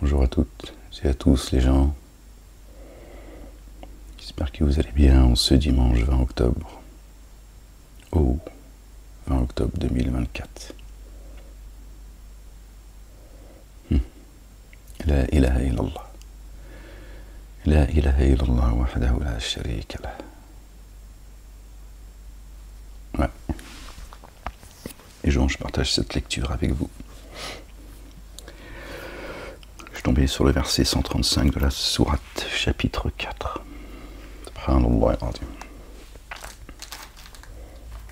Bonjour à toutes et à tous les gens. J'espère que vous allez bien en ce dimanche 20 octobre. Oh, 20 octobre 2024. La ilaha illallah. La ilaha illallah wahdahu la sharika lah. Ouais. Et je partage cette lecture avec vous. Je suis tombé sur le verset 135 de la sourate, chapitre 4. Subhanallah al-Azim.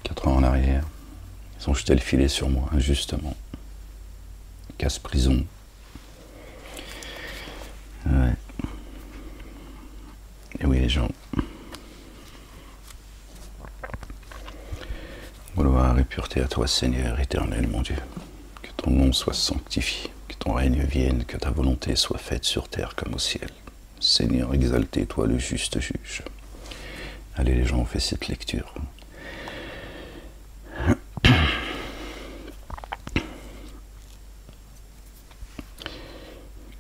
4 ans en arrière, ils ont jeté le filet sur moi, injustement. Casse-prison. Ouais. Et oui, les gens. Gloire et pureté à toi, Seigneur éternel, mon Dieu. Que ton nom soit sanctifié, que ton règne vienne, que ta volonté soit faite sur terre comme au ciel. Seigneur, exalté, toi le juste juge. Allez, les gens, on fait cette lecture.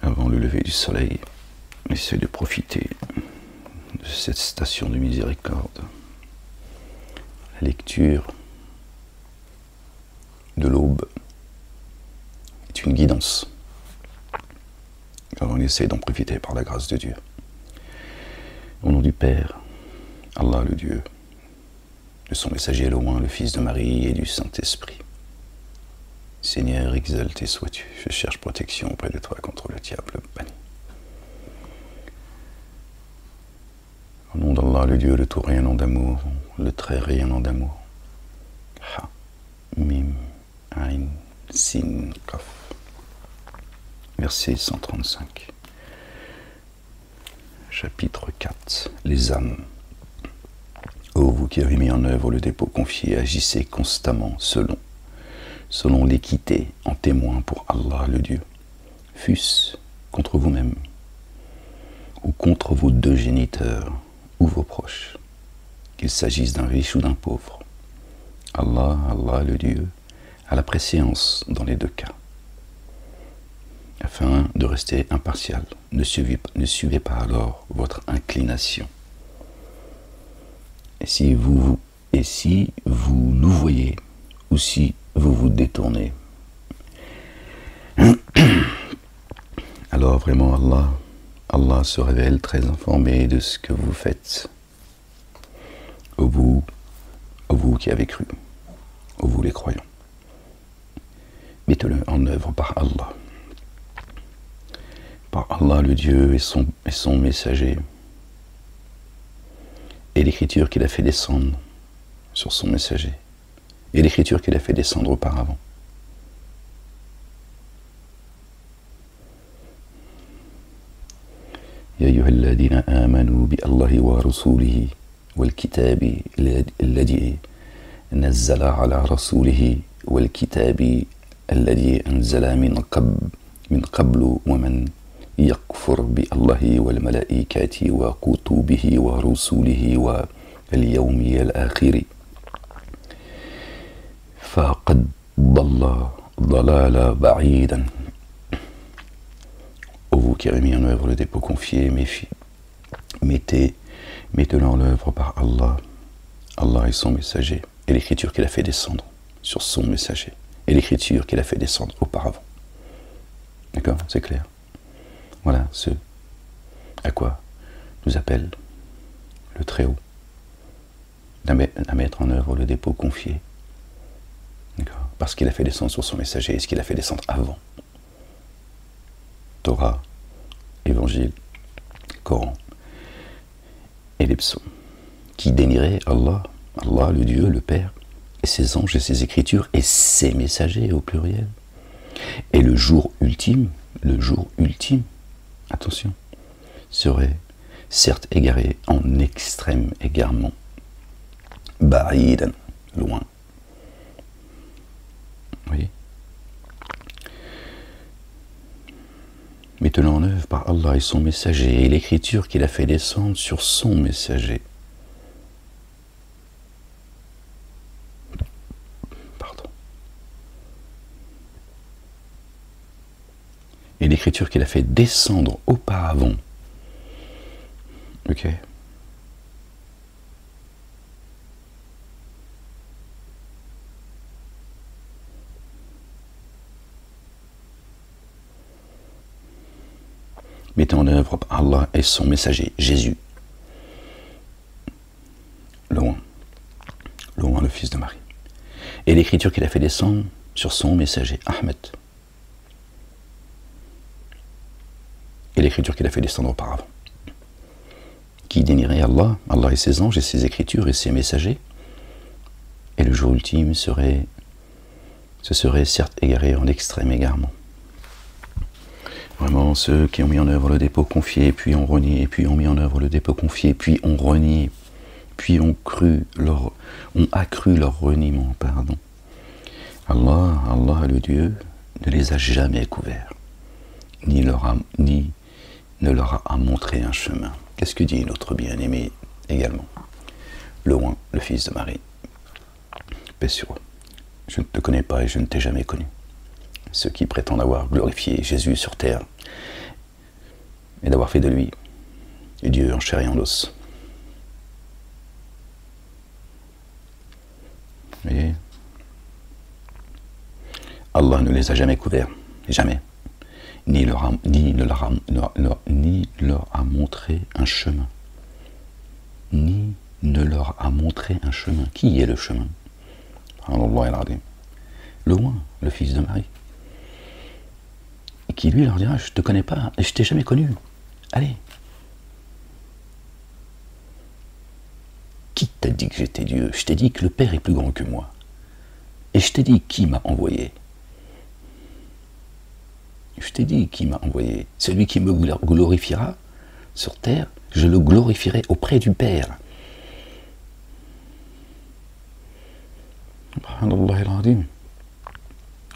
Avant le lever du soleil, essaye de profiter de cette station de miséricorde. La lecture de l'aube est une guidance. Alors on essaie d'en profiter par la grâce de Dieu. Au nom du Père, Allah le Dieu, de son messager loin, le Fils de Marie et du Saint-Esprit. Seigneur, exalté sois-tu, je cherche protection auprès de toi contre le diable banni. Au nom d'Allah le Dieu, le tout rayonnant d'amour, le très rayonnant d'amour. Ha, mim, ain, sin, kaf. Verset 135. Chapitre 4. Les âmes. Ô vous qui avez mis en œuvre le dépôt confié, agissez constamment selon l'équité, en témoin pour Allah le Dieu, fût-ce contre vous-même, ou contre vos deux géniteurs, ou vos proches, qu'il s'agisse d'un riche ou d'un pauvre. Allah le Dieu, a la préséance dans les deux cas. Afin de rester impartial, ne suivez pas alors votre inclination. Et si vous nous voyez, ou si vous vous détournez, alors vraiment Allah se révèle très informé de ce que vous faites. Ô vous qui avez cru, ô vous les croyants, mettez-le en œuvre par Allah. Par Allah le Dieu et son messager, et l'écriture qu'il a fait descendre sur son messager, et l'écriture qu'il a fait descendre auparavant. يا أيها الذين آمنوا بالله ورسوله والكتاب الذي نزل على رسوله والكتاب الذي أنزل من قبل ومن يكفر بالله والملائكة وكتبه ورسله واليوم الآخر فقد ضل ضلالا بعيدا. Ô vous qui avez mis en œuvre le dépôt confié, mettez-le en œuvre par Allah. Allah et son messager, et l'écriture qu'il a fait descendre sur son messager, et l'écriture qu'il a fait descendre auparavant. D'accord? C'est clair? Voilà ce à quoi nous appelle le Très-Haut, à mettre en œuvre le dépôt confié. D'accord? Parce qu'il a fait descendre sur son messager, et ce qu'il a fait descendre avant. Torah, Évangile, Coran et les psaumes, qui dénieraient Allah le Dieu, le Père, et ses anges et ses écritures et ses messagers au pluriel. Et le jour ultime, attention, serait certes égaré en extrême égarement, ba'idan, loin. Oui. Mettez-le en œuvre par Allah et son messager, et l'écriture qu'il a fait descendre sur son messager. Pardon. et l'écriture qu'il a fait descendre auparavant. Ok. Mettez en œuvre par Allah et son messager, Jésus. Loin, le fils de Marie. Et l'écriture qu'il a fait descendre sur son messager, Ahmed. Et l'écriture qu'il a fait descendre auparavant. Qui dénierait Allah, Allah et ses anges et ses écritures et ses messagers. Et le jour ultime se serait certes égaré en extrême égarement. Vraiment, ceux qui ont mis en œuvre le dépôt confié, puis ont renié, puis ont mis en œuvre le dépôt confié, puis ont renié, puis ont accru leur reniement, pardon. Allah, le Dieu, ne les a jamais couverts, ni ne leur a montré un chemin. Qu'est-ce que dit notre bien-aimé également? Loin, le fils de Marie. Paix sur eux. Je ne te connais pas et je ne t'ai jamais connu. Ceux qui prétendent avoir glorifié Jésus sur terre et d'avoir fait de lui Dieu en chair et en os. Vous voyez? Allah ne les a jamais couverts, jamais, ni leur a montré un chemin. Ni ne leur a montré un chemin. Qui est le chemin? Loin, le fils de Marie. Et qui lui leur dira, je ne te connais pas, et je t'ai jamais connu. Allez. Qui t'a dit que j'étais Dieu? Je t'ai dit que le Père est plus grand que moi. Et je t'ai dit qui m'a envoyé. Je t'ai dit qui m'a envoyé. Celui qui me glorifiera sur terre, je le glorifierai auprès du Père.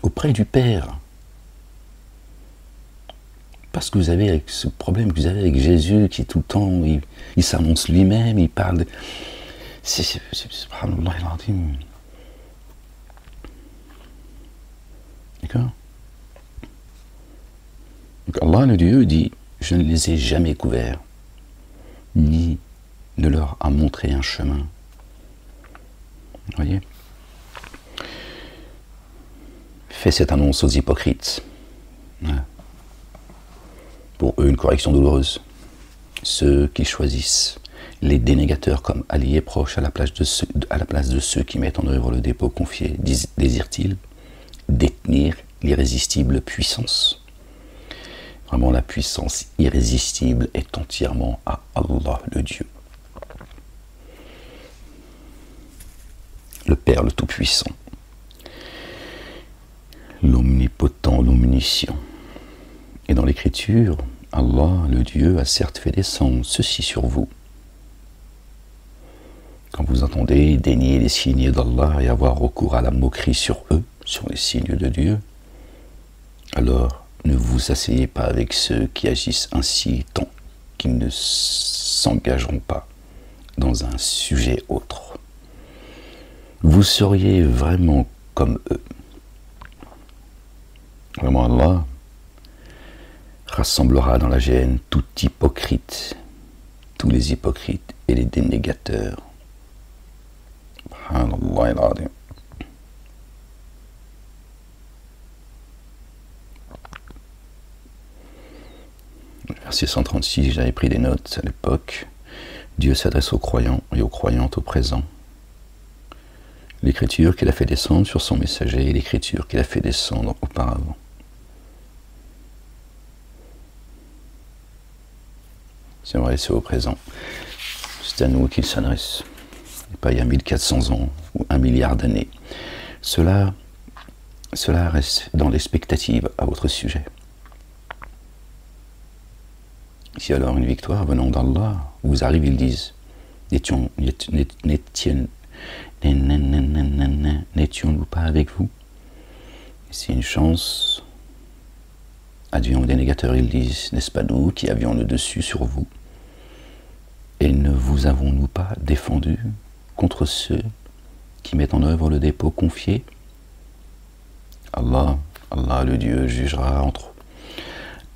Auprès du Père. Parce que vous avez ce problème que vous avez avec Jésus qui tout le temps, il s'annonce lui-même, il parle de... Subhanallah al-Azim. D'accord? Donc Allah, le Dieu, dit, je ne les ai jamais couverts, ni ne leur a montré un chemin. Vous voyez? Fais cette annonce aux hypocrites. Voilà. Pour eux, une correction douloureuse. Ceux qui choisissent les dénégateurs comme alliés proches à la place de ceux qui mettent en œuvre le dépôt confié, désirent-ils détenir l'irrésistible puissance? Vraiment, la puissance irrésistible est entièrement à Allah, le Dieu. Le Père, le Tout-Puissant. L'Omnipotent, l'Omniscient. Et dans l'Écriture, Allah, le Dieu, a certes fait descendre ceci sur vous. Quand vous entendez dénier les signes d'Allah et avoir recours à la moquerie sur eux, sur les signes de Dieu, alors ne vous asseyez pas avec ceux qui agissent ainsi tant qu'ils ne s'engageront pas dans un sujet autre. Vous seriez vraiment comme eux. Vraiment, Allah rassemblera dans la géhenne tout hypocrite, tous les hypocrites et les dénégateurs. Verset 136, j'avais pris des notes à l'époque. Dieu s'adresse aux croyants et aux croyantes au présent. L'écriture qu'il a fait descendre sur son messager et l'écriture qu'il a fait descendre auparavant. C'est vrai, c'est au présent. C'est à nous qu'il s'adresse. Et pas il y a 1400 ans ou 1 milliard d'années. Cela reste dans l'expectative à votre sujet. Si alors une victoire venant d'Allah vous arrive, ils disent, n'étions-nous pas avec vous? C'est une chance. Advions des négateurs, ils disent, n'est-ce pas nous qui avions le dessus sur vous? Et ne vous avons-nous pas défendu contre ceux qui mettent en œuvre le dépôt confié? Allah, le Dieu, jugera entre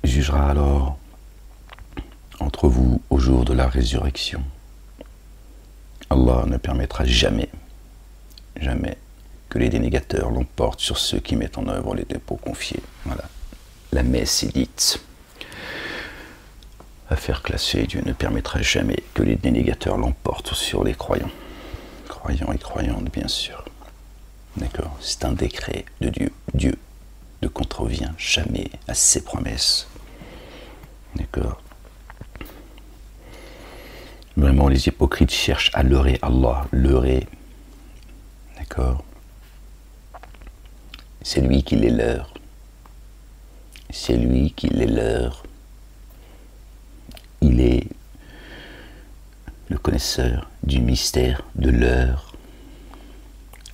jugera alors entre vous au jour de la résurrection. Allah ne permettra jamais, jamais que les dénégateurs l'emportent sur ceux qui mettent en œuvre les dépôts confiés. Voilà. La messe est dite. Affaire classée, Dieu ne permettra jamais que les dénégateurs l'emportent sur les croyants. Croyants et croyantes, bien sûr. D'accord? C'est un décret de Dieu. Dieu ne contrevient jamais à ses promesses. D'accord? Vraiment, les hypocrites cherchent à leurrer Allah. Leurrer. D'accord? C'est lui qui les leurre. C'est lui qui les leurre. Il est le connaisseur du mystère de l'heure.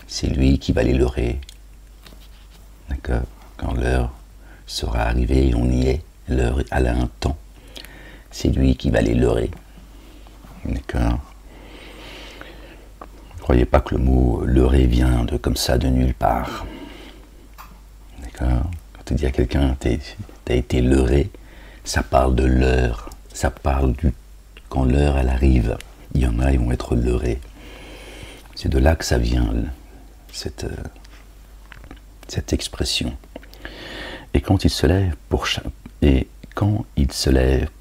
C'est lui qui va les leurrer. D'accord? Quand l'heure sera arrivée, on y est. L'heure a un temps. C'est lui qui va les leurrer. D'accord? Ne croyez pas que le mot leurrer vient de comme ça, de nulle part. D'accord? Quand tu dis à quelqu'un, t'as été leurré, ça parle de l'heure. Ça parle quand l'heure elle arrive, il y en a, ils vont être leurrés. C'est de là que ça vient, cette expression. Et quand il se lève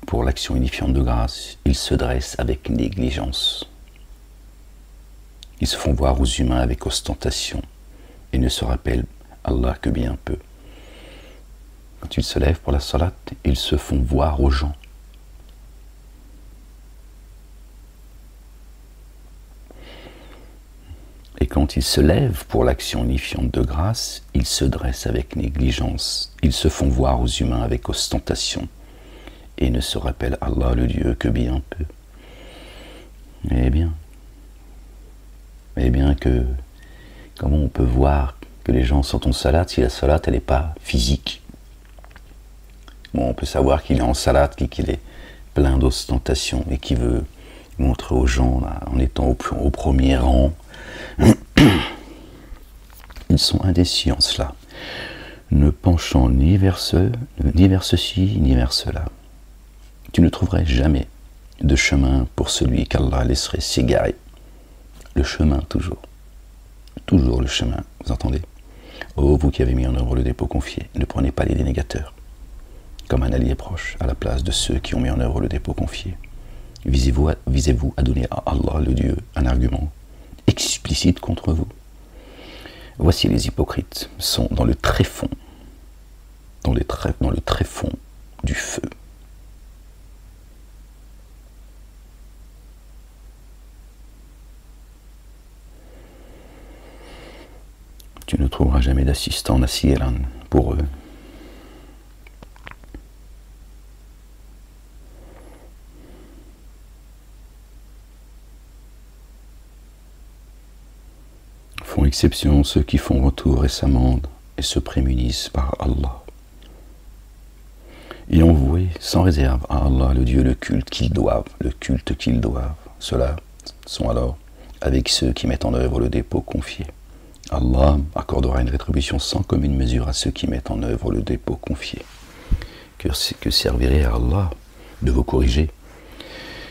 pour l'action édifiante de grâce, ils se dressent avec négligence. Ils se font voir aux humains avec ostentation et ne se rappellent Allah que bien peu. Quand ils se lèvent pour la salat, ils se font voir aux gens. Et quand ils se lèvent pour l'action unifiante de grâce, ils se dressent avec négligence. Ils se font voir aux humains avec ostentation et ne se rappellent Allah le Dieu que bien peu. Eh bien que, comment on peut voir que les gens sont en salade si la salade elle n'est pas physique? Bon, on peut savoir qu'il est en salade, qu'il est plein d'ostentation et qu'il veut montrer aux gens là, en étant au premier rang. Ils sont indécis en cela, ne penchant ni vers ceci, ni vers cela. Tu ne trouverais jamais de chemin pour celui qu'Allah laisserait s'égarer. Le chemin, toujours. Toujours le chemin, vous entendez? Oh, vous qui avez mis en œuvre le dépôt confié, ne prenez pas les dénégateurs comme un allié proche à la place de ceux qui ont mis en œuvre le dépôt confié. Visez-vous à donner à Allah, le Dieu, un argument explicite contre vous. Voici les hypocrites sont dans le tréfonds, dans le tréfonds du feu. Tu ne trouveras jamais d'assistant nasiran pour eux. Font exception ceux qui font retour et s'amendent et se prémunissent par Allah. Et ont voué sans réserve à Allah le Dieu le culte qu'ils doivent. Ceux-là sont alors avec ceux qui mettent en œuvre le dépôt confié. Allah accordera une rétribution sans commune mesure à ceux qui mettent en œuvre le dépôt confié. Que servirait à Allah de vous corriger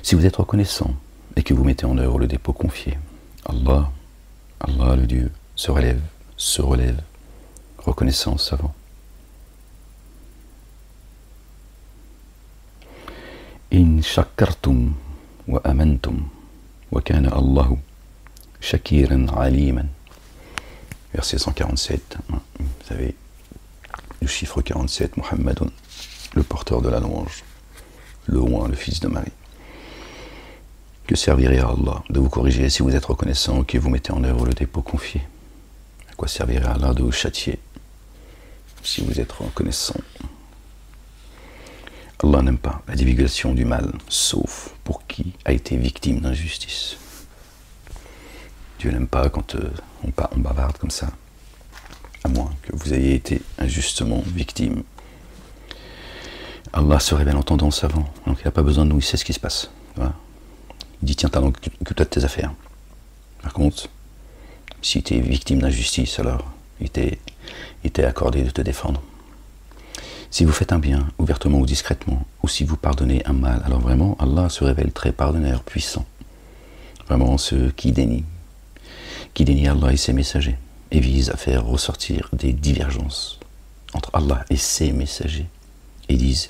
si vous êtes reconnaissant et que vous mettez en œuvre le dépôt confié? Allah le Dieu se relève, reconnaissant, savant. In shakartum wa amantum wa kana Allahu shakiran aliman. Verset 147. Vous savez, le chiffre 47, Muhammadun, le porteur de la louange, le roi, le fils de Marie. Que servirait à Allah de vous corriger si vous êtes reconnaissant que vous mettez en œuvre le dépôt confié? À quoi servirait à Allah de vous châtier si vous êtes reconnaissant? Allah n'aime pas la divulgation du mal, sauf pour qui a été victime d'injustice. Dieu n'aime pas quand on bavarde comme ça, à moins que vous ayez été injustement victime. Allah se révèle en tendance savant, donc il n'a pas besoin de nous, il sait ce qui se passe. Voilà. Il dit, tiens, t'as donc occupe-toi de tes affaires. Par contre, si tu es victime d'injustice, alors il t'est accordé de te défendre. Si vous faites un bien, ouvertement ou discrètement, ou si vous pardonnez un mal, alors vraiment, Allah se révèle très pardonneur, puissant. Vraiment, ceux qui dénient Allah et ses messagers, et visent à faire ressortir des divergences entre Allah et ses messagers, et disent,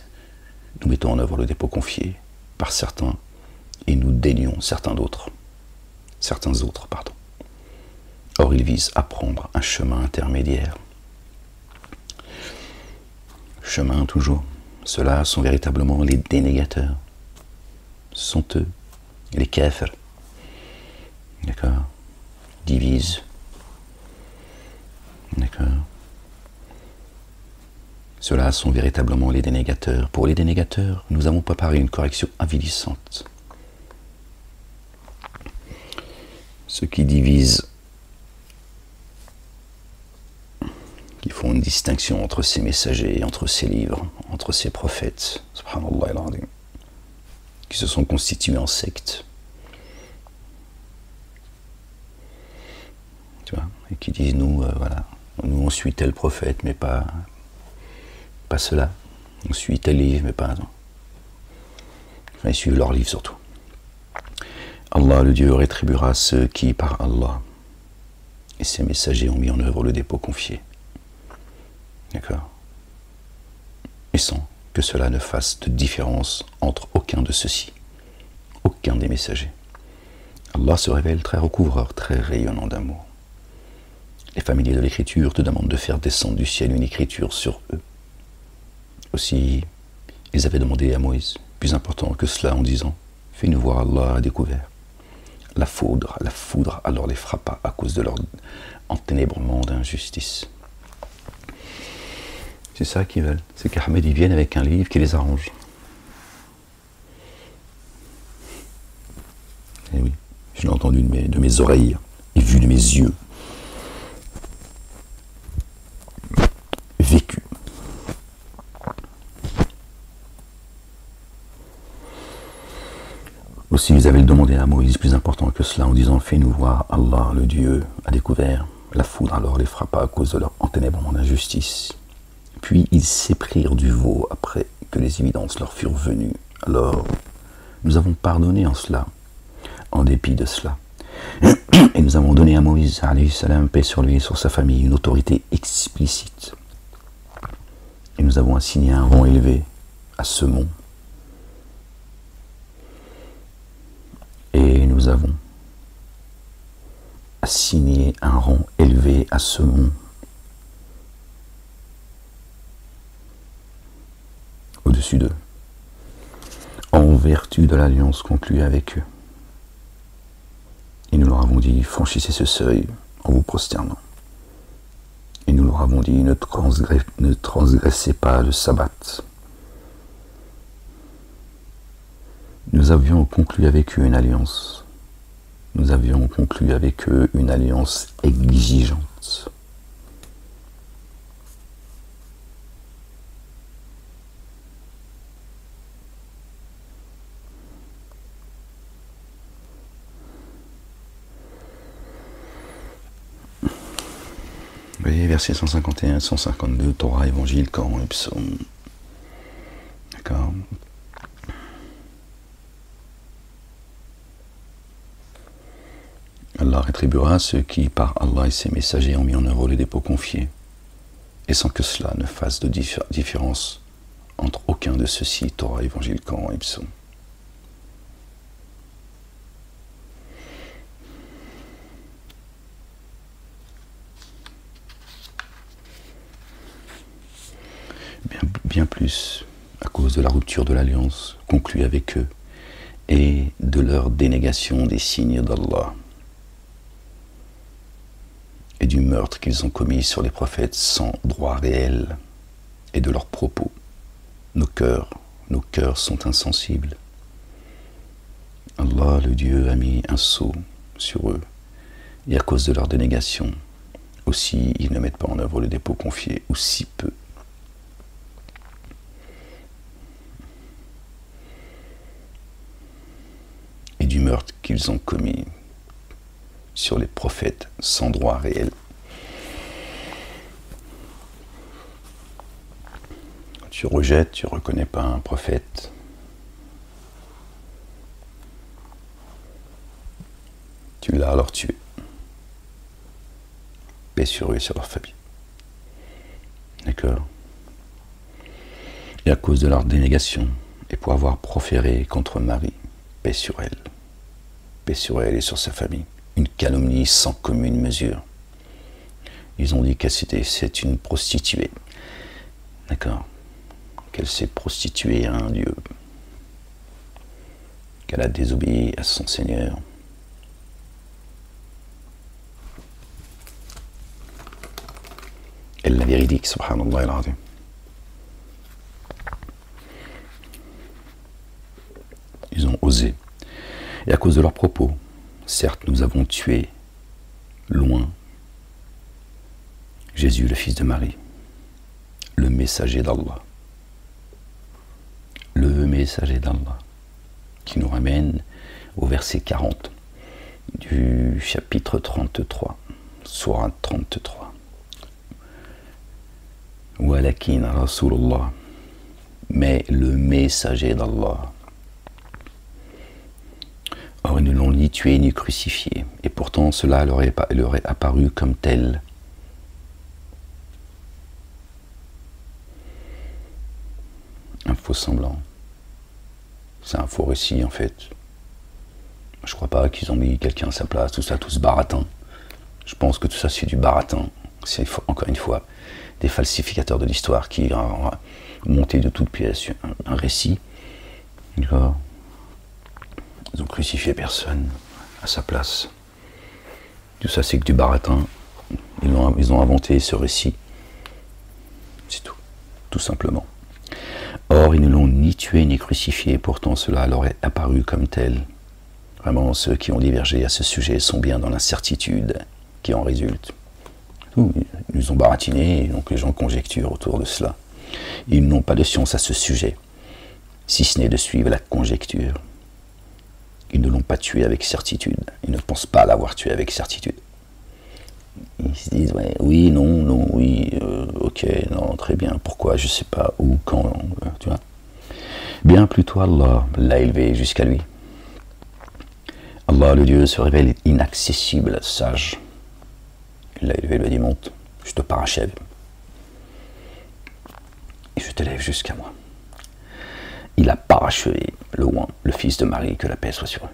nous mettons en œuvre le dépôt confié par certains, et nous dénions certains autres. Or, ils visent à prendre un chemin intermédiaire. Chemin toujours. Ceux-là sont véritablement les dénégateurs. Ce sont eux, les kafirs. D'accord? Divisent. D'accord? Ceux-là sont véritablement les dénégateurs. Pour les dénégateurs, nous avons préparé une correction avilissante. Ceux qui divisent, qui font une distinction entre ces messagers, entre ces livres, entre ces prophètes, subhanallah al-azim, qui se sont constitués en secte, tu vois, et qui disent nous on suit tel prophète, mais pas cela, on suit tel livre, mais pas, enfin, ils suivent leur livre surtout. Allah, le Dieu, rétribuera ceux qui, par Allah et ses messagers, ont mis en œuvre le dépôt confié. D'accord? Et sans que cela ne fasse de différence entre aucun de ceux-ci, aucun des messagers. Allah se révèle très recouvreur, très rayonnant d'amour. Les familiers de l'écriture te demandent de faire descendre du ciel une écriture sur eux. Aussi, ils avaient demandé à Moïse, plus important que cela, en disant, fais-nous voir Allah à découvert. La foudre alors les frappa à cause de leur enténébrement d'injustice. C'est ça qu'ils veulent. C'est qu'Ahmed y vienne avec un livre qui les arrange. Et oui, je l'ai entendu de mes oreilles et vu de mes yeux. Vécu. Aussi, ils avaient demandé à Moïse, plus important que cela, en disant, fais-nous voir Allah, le Dieu, à découvert. La foudre alors les frappa à cause de leur enténébrement d'injustice. Puis ils s'éprirent du veau après que les évidences leur furent venues. Alors, nous avons pardonné en cela, en dépit de cela. Et nous avons donné à Moïse, alayhi salam, paix sur lui et sur sa famille, une autorité explicite. Et nous avons assigné un rang élevé à ce mont. Et nous avons assigné un rang élevé à ce mont. Au-dessus d'eux, en vertu de l'alliance conclue avec eux. Et nous leur avons dit, franchissez ce seuil en vous prosternant. Et nous leur avons dit, ne transgressez pas le sabbat. Nous avions conclu avec eux une alliance. Nous avions conclu avec eux une alliance exigeante. Vous voyez, versets 151, 152, Torah, Évangile, Coran et Psaume. D'accord. Allah rétribuera ceux qui, par Allah et ses messagers, ont mis en œuvre le dépôt confié, et sans que cela ne fasse de différence entre aucun de ceux-ci, Torah, Évangile, Coran et Psaume. Bien plus à cause de la rupture de l'alliance conclue avec eux et de leur dénégation des signes d'Allah et du meurtre qu'ils ont commis sur les prophètes sans droit réel et de leurs propos. Nos cœurs sont insensibles. Allah, le Dieu, a mis un sceau sur eux et à cause de leur dénégation, aussi ils ne mettent pas en œuvre le dépôt confié, ou si peu. Et du meurtre qu'ils ont commis sur les prophètes sans droit réel. Tu rejettes, tu ne reconnais pas un prophète. Tu l'as alors tué. Paix sur eux et sur leur famille. D'accord? Et à cause de leur dénégation, et pour avoir proféré contre Marie, paix sur elle et sur sa famille, une calomnie sans commune mesure. Ils ont dit c'est une prostituée. D'accord? Qu'elle s'est prostituée à un Dieu. Qu'elle a désobéi à son Seigneur. Elle l'a véridique, subhanallah al-azim. Ils ont osé. Et à cause de leurs propos, certes, nous avons tué loin Jésus, le fils de Marie, le messager d'Allah. Le messager d'Allah, qui nous ramène au verset 40 du chapitre 33, sourate 33. Walakin Rasulullah, mais le messager d'Allah. Or, ils ne l'ont ni tué ni crucifié, et pourtant cela leur est apparu comme tel. Un faux semblant. C'est un faux récit en fait. Je crois pas qu'ils ont mis quelqu'un à sa place, tout ça, tout ce baratin. Je pense que tout ça c'est du baratin. C'est encore une fois des falsificateurs de l'histoire qui ont monté de toutes pièces un récit. D'accord. Ils ont crucifié personne à sa place. Tout ça c'est que du baratin. Ils ont inventé ce récit. C'est tout simplement. Or, ils ne l'ont ni tué ni crucifié, pourtant cela leur est apparu comme tel. Vraiment, ceux qui ont divergé à ce sujet sont bien dans l'incertitude qui en résulte. Ils ont baratiné, et donc les gens conjecturent autour de cela. Ils n'ont pas de science à ce sujet, si ce n'est de suivre la conjecture. Ils ne l'ont pas tué avec certitude, ils ne pensent pas l'avoir tué avec certitude. Ils se disent, ouais, oui, non, oui, ok, non, très bien, pourquoi, je sais pas, où, quand, tu vois. Bien plutôt Allah l'a élevé jusqu'à lui. Allah, le Dieu, se révèle inaccessible, sage. Il l'a élevé, il lui a dit, monte, je te parachève. Et je t'élève jusqu'à moi. Il a parachevé le oint, le fils de Marie, que la paix soit sur eux.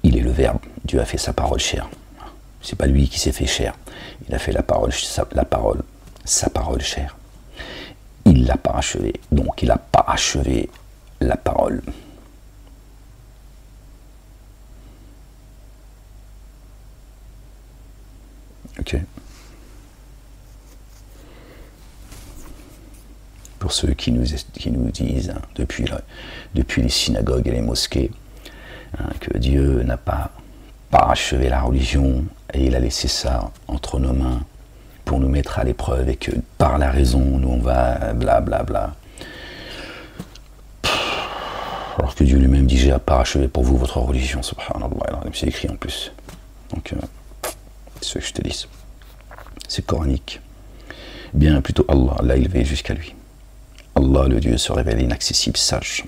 Il est le Verbe, Dieu a fait sa parole chère. C'est pas lui qui s'est fait chair. Il a fait sa parole chère. Il l'a parachevé. Donc il a parachevé la parole. Ok. Pour ceux qui nous disent, hein, depuis les synagogues et les mosquées, hein, que Dieu n'a pas parachevé la religion et il a laissé ça entre nos mains pour nous mettre à l'épreuve et que par la raison, nous on va blablabla. Alors que Dieu lui-même dit, j'ai parachevé pour vous votre religion, subhanallah, c'est écrit en plus. Donc, c'est ce que je te dis. C'est coranique. Bien plutôt Allah l'a élevé jusqu'à lui. Allah, le Dieu, se révèle inaccessible, sage.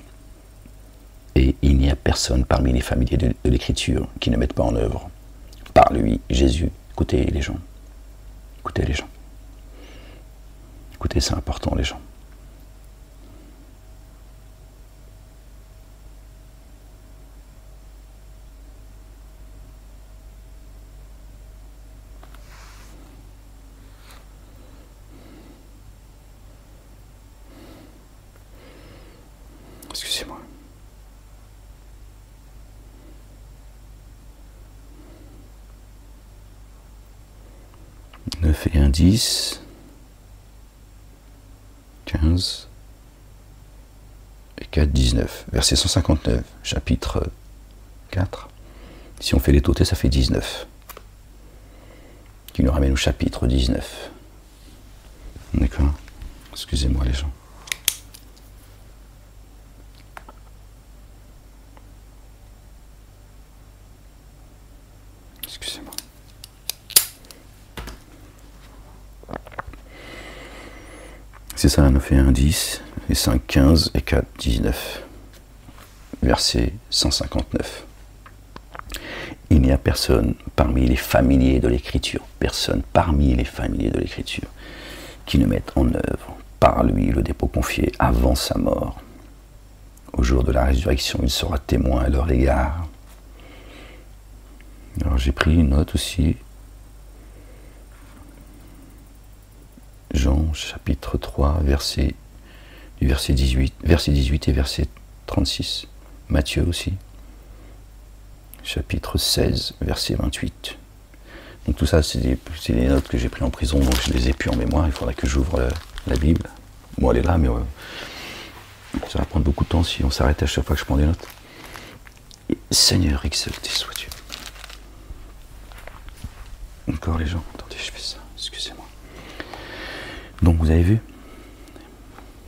Et il n'y a personne parmi les familiers de l'écriture qui ne mette pas en œuvre, par lui, Jésus. Écoutez les gens. Écoutez les gens. Écoutez, c'est important les gens. Excusez-moi. « 9 et 1, 10, 15 et 4, 19. Verset 159, chapitre 4. Si on fait les totés, ça fait 19. Qui nous ramène au chapitre 19. D'accord? Excusez-moi les gens. Excusez-moi. C'est ça, 9 et 1, 10, et 5, 15, et 4, 19. Verset 159. Il n'y a personne parmi les familiers de l'Écriture, personne parmi les familiers de l'Écriture, qui ne mette en œuvre par lui le dépôt confié avant sa mort. Au jour de la résurrection, il sera témoin à leur égard. Alors j'ai pris une note aussi. Jean chapitre 3, verset 18 et verset 36. Matthieu aussi. Chapitre 16, verset 28. Donc tout ça, c'est des notes que j'ai prises en prison, donc je les ai plus en mémoire. Il faudra que j'ouvre la Bible. Bon, elle est là, mais ça va prendre beaucoup de temps si on s'arrête à chaque fois que je prends des notes. Et Seigneur, exalté sois-tu. Encore les gens, attendez, je fais ça, excusez-moi. Donc vous avez vu?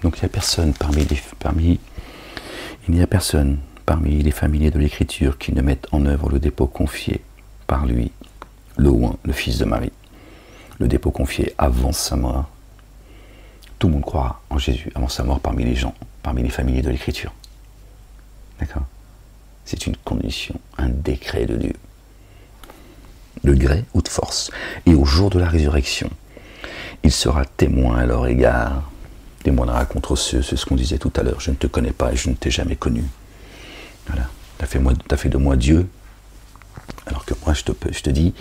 Donc il n'y a personne parmi les familiers de l'Écriture qui ne mettent en œuvre le dépôt confié par lui, le oint, le fils de Marie. Le dépôt confié avant sa mort. Tout le monde croira en Jésus avant sa mort parmi les gens, parmi les familiers de l'Écriture. D'accord? C'est une condition, un décret de Dieu. De gré ou de force. Et au jour de la résurrection, il sera témoin à leur égard. Témoignera contre ceux, c'est ce qu'on disait tout à l'heure. Je ne te connais pas et je ne t'ai jamais connu. Voilà. T'as fait de moi Dieu, alors que moi je te dis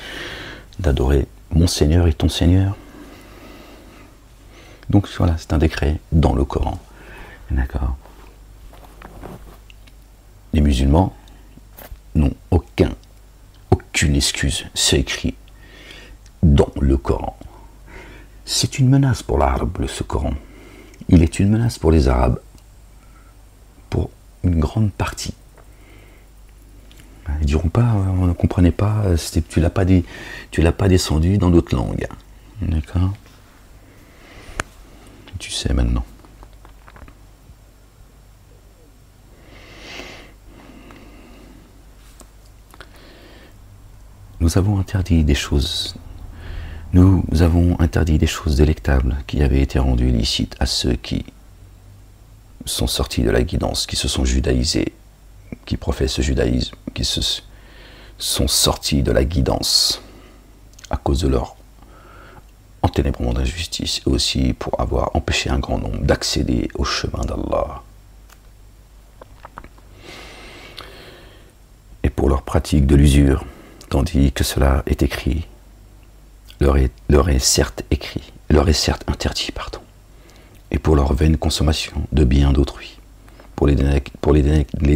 d'adorer mon Seigneur et ton Seigneur. Donc voilà, c'est un décret dans le Coran. D'accord. Les musulmans n'ont aucune excuse. C'est écrit dans le Coran. C'est une menace pour l'arabe, ce Coran. Il est une menace pour les Arabes, pour une grande partie. Ils diront pas, on ne comprenait pas, tu l'as pas descendu dans d'autres langues. D'accord? Tu sais maintenant. Nous avons interdit des choses. Nous avons interdit des choses délectables qui avaient été rendues illicites à ceux qui sont sortis de la guidance, qui se sont judaïsés, qui professent le judaïsme, qui se sont sortis de la guidance à cause de leur enténébrement d'injustice, et aussi pour avoir empêché un grand nombre d'accéder au chemin d'Allah. Et pour leur pratique de l'usure, tandis que cela est écrit, leur est certes interdit, et pour leur vaine consommation de biens d'autrui, pour les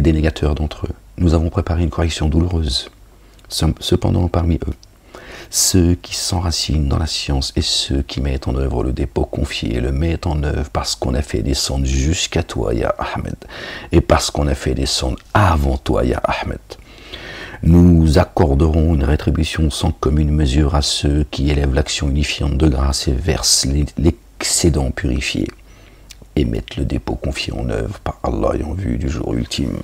dénégateurs d'entre eux, nous avons préparé une correction douloureuse. Cependant, parmi eux, ceux qui s'enracinent dans la science et ceux qui mettent en œuvre le dépôt confié, le mettent en œuvre parce qu'on a fait descendre jusqu'à toi, Ya Ahmed, et parce qu'on a fait descendre avant toi, Ya Ahmed. Nous accorderons une rétribution sans commune mesure à ceux qui élèvent l'action unifiante de grâce et versent l'excédent purifié et mettent le dépôt confié en œuvre par Allah et en vue du jour ultime.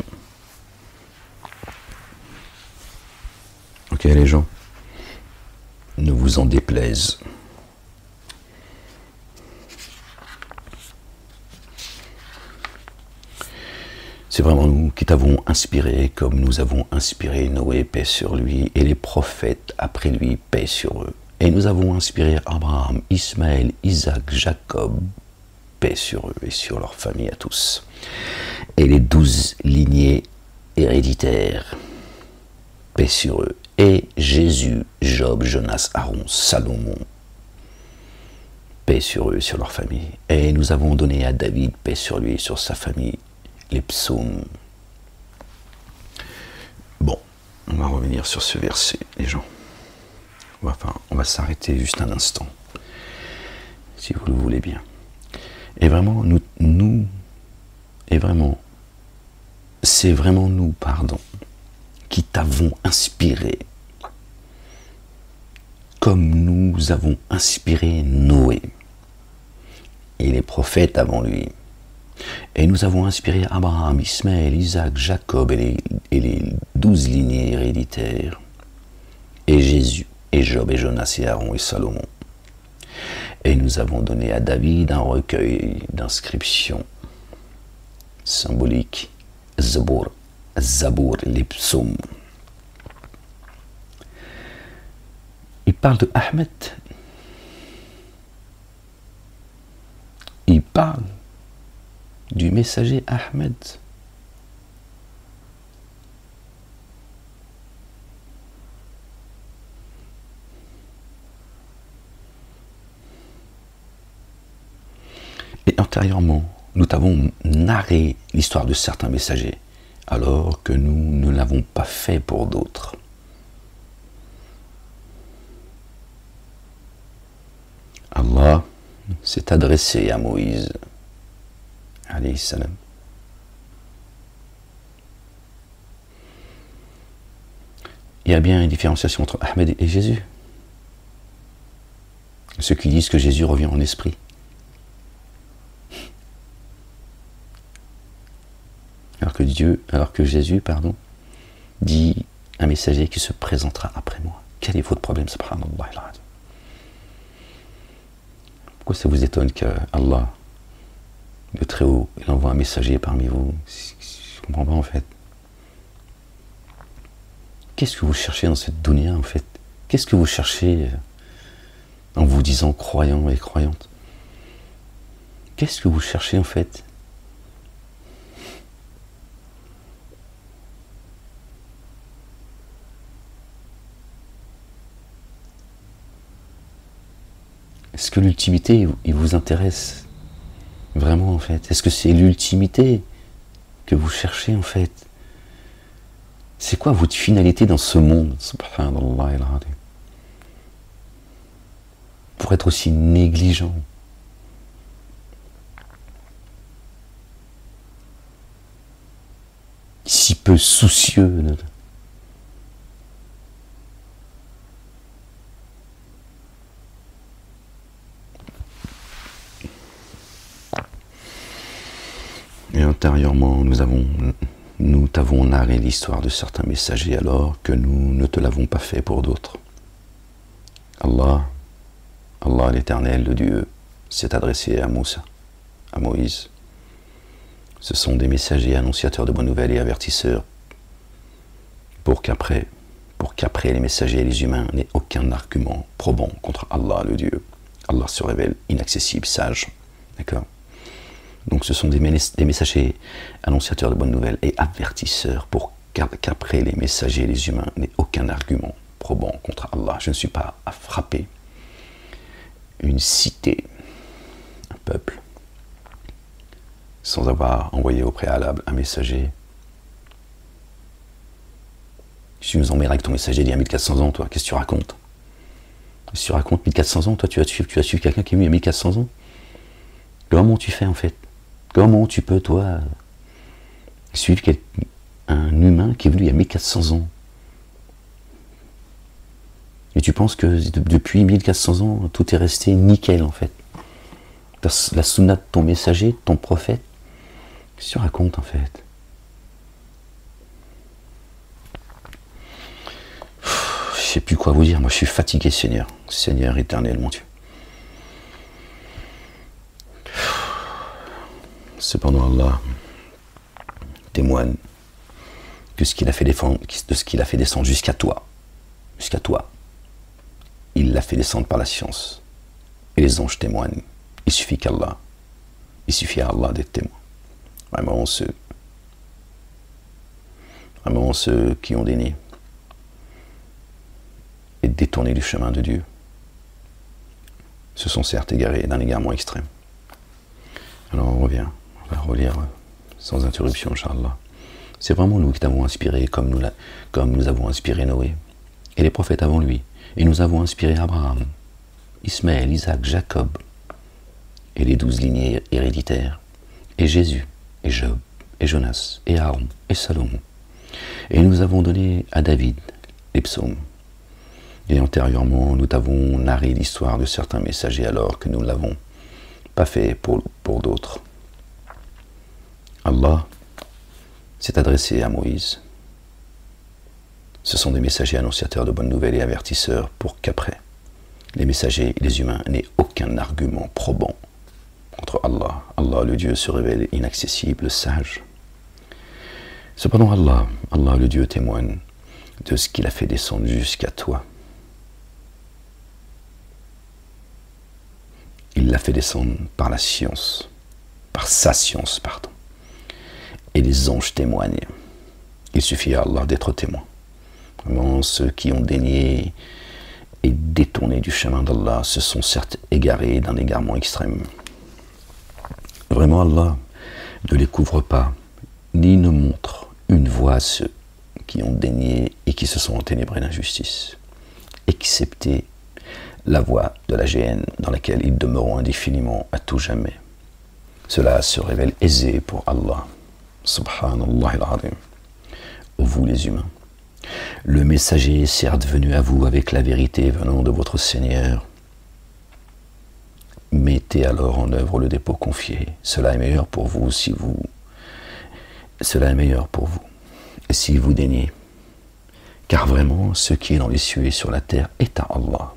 Ok les gens, ne vous en déplaise. C'est vraiment nous qui t'avons inspiré, comme nous avons inspiré Noé, paix sur lui, et les prophètes après lui, paix sur eux. Et nous avons inspiré Abraham, Ismaël, Isaac, Jacob, paix sur eux et sur leur famille à tous. Et les 12 lignées héréditaires, paix sur eux. Et Jésus, Job, Jonas, Aaron, Salomon, paix sur eux et sur leur famille. Et nous avons donné à David, paix sur lui et sur sa famille, les psaumes. Bon, on va revenir sur ce verset, les gens. On va s'arrêter juste un instant, si vous le voulez bien. Et vraiment, c'est vraiment nous, qui t'avons inspiré, comme nous avons inspiré Noé et les prophètes avant lui. Et nous avons inspiré Abraham, Ismaël, Isaac, Jacob et les 12 lignées héréditaires, et Jésus, et Job, et Jonas, et Aaron, et Salomon. Et nous avons donné à David un recueil d'inscriptions symboliques, Zabour, les psaumes. Il parle de Ahmed. Il parle du messager Ahmed. Et antérieurement, nous t'avons narré l'histoire de certains messagers, alors que nous ne l'avons pas fait pour d'autres. Allah s'est adressé à Moïse, alayhi salam. Il y a bien une différenciation entre Ahmed et Jésus. Ceux qui disent que Jésus revient en esprit. Alors que Jésus, dit un messager qui se présentera après moi. Quel est votre problème, subhanallah? Pourquoi ça vous étonne que Allah, le Très-Haut, il envoie un messager parmi vous? Je ne comprends pas en fait. Qu'est-ce que vous cherchez dans cette dunya en fait? Qu'est-ce que vous cherchez en vous disant croyant et croyante? Qu'est-ce que vous cherchez en fait? Est-ce que l'ultimité, il vous intéresse vraiment en fait? Est-ce que c'est l'ultimité que vous cherchez en fait? C'est quoi votre finalité dans ce monde? Subhanallah al-Azim. Pour être aussi négligent. Si peu soucieux. Et antérieurement, nous t'avons narré l'histoire de certains messagers alors que nous ne te l'avons pas fait pour d'autres. Allah l'Éternel, le Dieu, s'est adressé à Moussa, à Moïse. Ce sont des messagers annonciateurs de bonnes nouvelles et avertisseurs pour qu'après les messagers et les humains n'aient aucun argument probant contre Allah, le Dieu. Allah se révèle inaccessible, sage. D'accord ? Donc ce sont des messagers annonciateurs de bonnes nouvelles et avertisseurs pour qu'après les messagers et les humains n'aient aucun argument probant contre Allah. Je ne suis pas à frapper une cité, un peuple, sans avoir envoyé au préalable un messager. Si tu nous emmerdes avec ton messager d'il y a 1400 ans, toi, qu'est-ce que tu racontes? Si tu racontes 1400 ans, toi tu vas suivre quelqu'un qui est venu il y a 1400 ans? Comment tu fais en fait? Comment tu peux, toi, suivre un humain qui est venu il y a 1400 ans? Et tu penses que depuis 1400 ans, tout est resté nickel en fait? La sunna de ton messager, ton prophète, qu'est-ce que tu racontes en fait? Je sais plus quoi vous dire, moi je suis fatigué, Seigneur. Seigneur éternel, mon Dieu. Cependant, Allah témoigne que de ce qu'il a fait descendre jusqu'à toi, il l'a fait descendre par la science. Et les anges témoignent. Il suffit à Allah d'être témoin. Vraiment ceux qui ont dénié et détourné du chemin de Dieu se sont certes égarés d'un égarement extrême. Alors on revient. On va relire sans interruption, Inch'Allah. C'est vraiment nous qui t'avons inspiré, comme nous avons inspiré Noé et les prophètes avant lui. Et nous avons inspiré Abraham, Ismaël, Isaac, Jacob et les 12 lignées héréditaires, et Jésus, et Job, et Jonas, et Aaron, et Salomon. Et nous avons donné à David les psaumes. Et antérieurement, nous t'avons narré l'histoire de certains messagers alors que nous ne l'avons pas fait pour d'autres. Allah s'est adressé à Moïse. Ce sont des messagers annonciateurs de bonnes nouvelles et avertisseurs pour qu'après les messagers et les humains n'aient aucun argument probant contre Allah. Allah, le Dieu, se révèle inaccessible, sage. Cependant, Allah, le Dieu, témoigne de ce qu'il a fait descendre jusqu'à toi. Il l'a fait descendre par la science, par sa science, pardon. Et les anges témoignent. Il suffit à Allah d'être témoin. Vraiment, ceux qui ont dénié et détourné du chemin d'Allah se sont certes égarés d'un égarement extrême. Vraiment, Allah ne les couvre pas, ni ne montre une voie à ceux qui ont dénié et qui se sont enténébrés d'injustice, excepté la voie de la géhenne dans laquelle ils demeureront indéfiniment à tout jamais. Cela se révèle aisé pour Allah. Subhanallah al-Azim. Ô vous les humains, le messager est certes venu à vous avec la vérité venant de votre Seigneur. Mettez alors en œuvre le dépôt confié. Cela est meilleur pour vous si vous... Cela est meilleur pour vous. Et si vous daignez. Car vraiment, ce qui est dans les cieux et sur la terre est à Allah.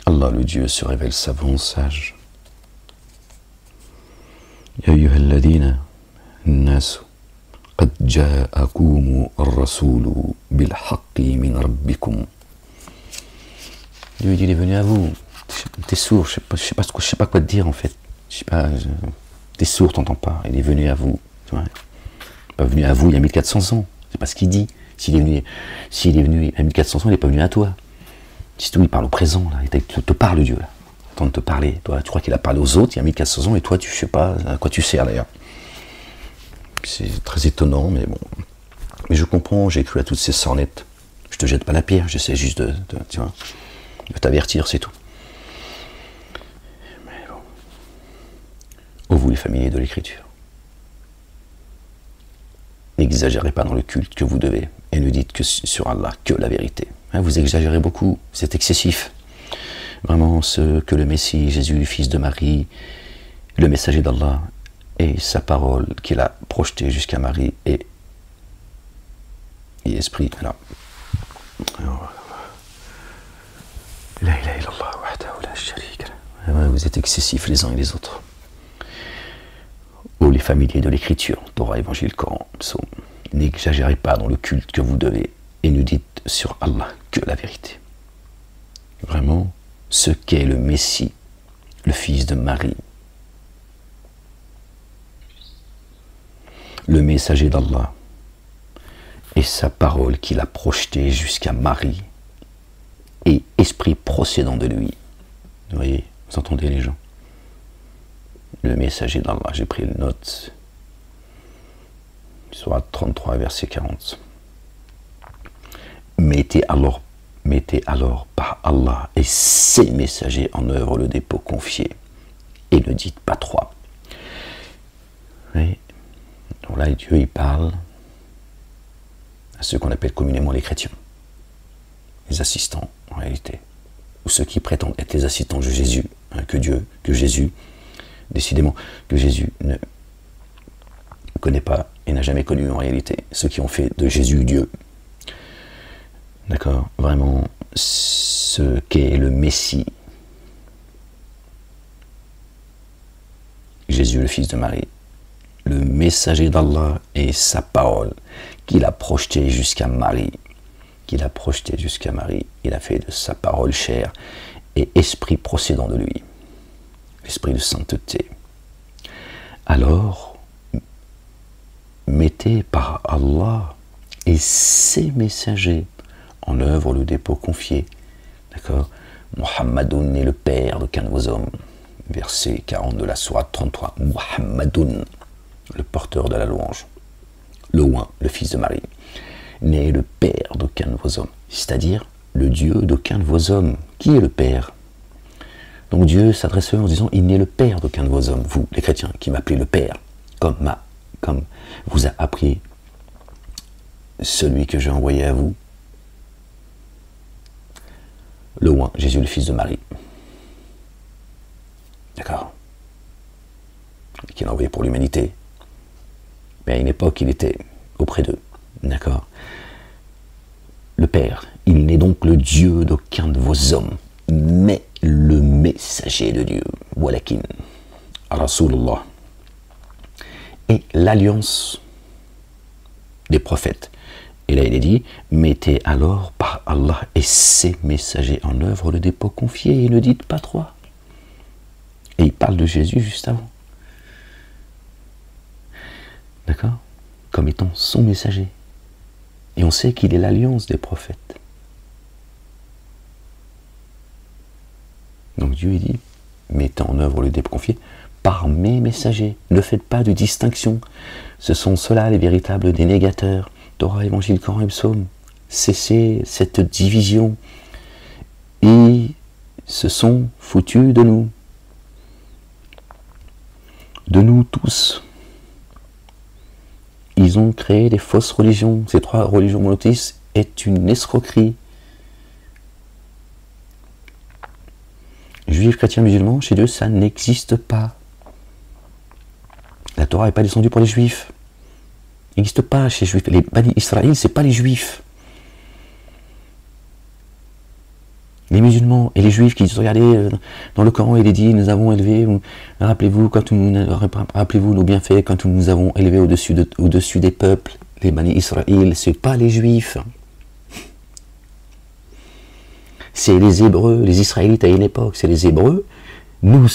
Allah, le Dieu, se révèle savant, sage. Ya ayyuha alladhina nasu qad ja'akum ar-rasulu bil haqqi min rabbikum. Dieu dit, il est venu à vous. T'es sourd, je sais pas quoi te dire en fait. Je sais pas, t'es sourd, t'entends pas. Il est venu à vous. Tu vois. Il n'est pas venu à vous il y a 1400 ans. C'est pas ce qu'il dit. S'il est venu il y a 1400 ans, il n'est pas venu à toi. Si tout, il parle au présent, là. Il te parle, Dieu, là. Attends de te parler. Toi, tu crois qu'il a parlé aux autres il y a 1400 ans et toi, tu sais pas à quoi tu sers d'ailleurs. C'est très étonnant, mais bon. Mais je comprends, j'ai cru à toutes ces sornettes. Je te jette pas la pierre, j'essaie juste de t'avertir, c'est tout. Mais bon. Ô vous les familiers de l'écriture, n'exagérez pas dans le culte que vous devez et ne dites que sur Allah que la vérité. Vous exagérez beaucoup, c'est excessif. Vraiment, ce que le Messie, Jésus, le fils de Marie, le messager d'Allah, et sa parole qu'il a projetée jusqu'à Marie et esprit. Alors, vous êtes excessifs les uns et les autres. Ô les familiers de l'écriture, Torah, Évangile, Coran, Psaume, n'exagérez pas dans le culte que vous devez et ne dites sur Allah que la vérité. Vraiment, ce qu'est le Messie, le fils de Marie, le messager d'Allah, et sa parole qu'il a projetée jusqu'à Marie, et esprit procédant de lui. Vous voyez, vous entendez les gens? Le messager d'Allah, j'ai pris une note, Sourate 33, verset 40. Mettez alors par Allah et ses messagers en œuvre le dépôt confié, et ne dites pas trois. Oui. Donc là, Dieu, il parle à ceux qu'on appelle communément les chrétiens, les assistants, en réalité, ou ceux qui prétendent être les assistants de Jésus, hein, que Jésus, décidément, que Jésus ne connaît pas et n'a jamais connu en réalité, ceux qui ont fait de Jésus Dieu. D'accord? Vraiment, ce qu'est le Messie, Jésus, le fils de Marie, le messager d'Allah et sa parole qu'il a projetée jusqu'à Marie, il a fait de sa parole chair et esprit procédant de lui, l'esprit de sainteté. Alors, mettez par Allah et ses messagers en œuvre le dépôt confié. D'accord? Muhammadoun est le père d'aucun de vos hommes. Verset 40 de la Sourate 33. Muhammadoun, le porteur de la louange, le oint, le fils de Marie, n'est le père d'aucun de vos hommes, c'est-à-dire le Dieu d'aucun de vos hommes. Qui est le père? Donc Dieu s'adresse à eux en disant, il n'est le père d'aucun de vos hommes, vous, les chrétiens, qui m'appelez le père, comme vous a appris celui que j'ai envoyé à vous, le oint, Jésus, le fils de Marie. D'accord? Qu'il a envoyé pour l'humanité. Mais à une époque, il était auprès d'eux. D'accord? Le Père, il n'est donc le Dieu d'aucun de vos hommes. mais le messager de Dieu, walakin, Rasulullah, et l'alliance des prophètes. Et là il est dit, mettez alors par Allah et ses messagers en œuvre le dépôt confié et ne dites pas trois. Et il parle de Jésus juste avant. D'accord? Comme étant son messager. Et on sait qu'il est l'alliance des prophètes. Donc Dieu dit, mettez en œuvre le dépôt confié par mes messagers. Ne faites pas de distinction. Ce sont ceux-là les véritables dénégateurs. Torah, Évangile, Coran et Psaume. Cessez cette division. Ils se sont foutus de nous. De nous tous. Ils ont créé des fausses religions. Ces trois religions monothéistes est une escroquerie. Juifs, chrétiens, musulmans, chez Dieu, ça n'existe pas. La Torah n'est pas descendue pour les Juifs. Il n'existe pas chez les Juifs. Les Bani Israël, ce n'est pas les Juifs. Les musulmans et les Juifs qui disent, regardez, dans le Coran, il est dit, nous avons élevé, rappelez-vous nos bienfaits quand nous avons élevé au-dessus des peuples, les Bani Israël, ce n'est pas les Juifs. C'est les Hébreux, les Israélites à une époque, c'est les Hébreux. Nous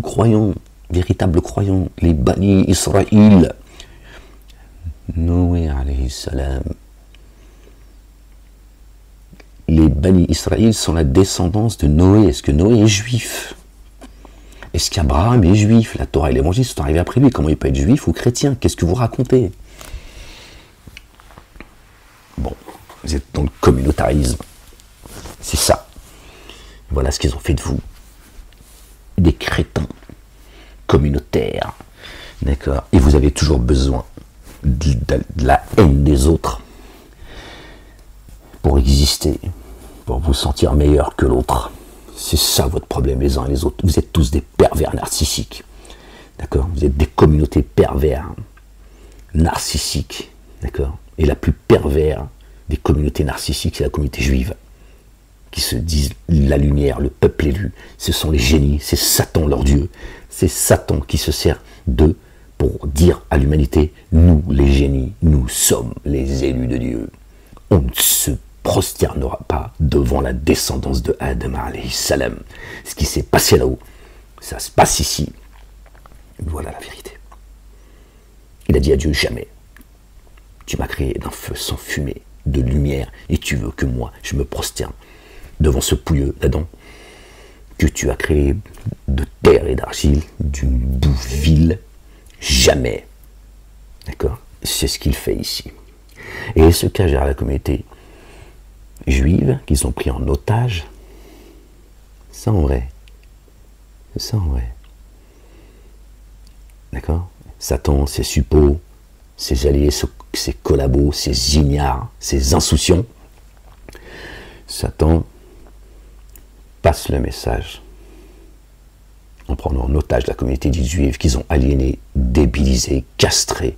croyons, véritables croyants, les Bani Israël. Noé alayhi salam. Les Bani Israël sont la descendance de Noé. Est-ce que Noé est juif? Est-ce qu'Abraham est juif? La Torah et l'Évangile sont arrivés après lui. Comment il peut être juif ou chrétien? Qu'est-ce que vous racontez? Bon, vous êtes dans le communautarisme. C'est ça. Voilà ce qu'ils ont fait de vous. Des crétins communautaires. D'accord? Et vous avez toujours besoin de la haine des autres pour exister, pour vous sentir meilleur que l'autre. C'est ça votre problème, les uns et les autres. Vous êtes tous des pervers narcissiques. D'accord? Vous êtes des communautés pervers narcissiques. D'accord? Et la plus pervers des communautés narcissiques, c'est la communauté juive, qui se disent la lumière, le peuple élu. Ce sont les génies, c'est Satan leur Dieu. C'est Satan qui se sert d'eux pour dire à l'humanité, nous les génies, nous sommes les élus de Dieu. On ne se prosternera pas devant la descendance de Adam alayhi salam. Ce qui s'est passé là-haut, ça se passe ici. Voilà la vérité. Il a dit à Dieu, jamais. Tu m'as créé d'un feu sans fumée, de lumière, et tu veux que moi, je me prosterne devant ce pouilleux d'Adam, que tu as créé de terre et d'argile, d'une boue vile. Jamais. D'accord? C'est ce qu'il fait ici. Et ce cas gère la communauté juive qu'ils ont pris en otage. Ça en vrai. C'est ça en vrai. D'accord? Satan, ses suppôts, ses alliés, ses collabos, ses ignares, ses insouciants. Satan passe le message en prenant en otage la communauté juive qu'ils ont aliénée, débilisée, castrée.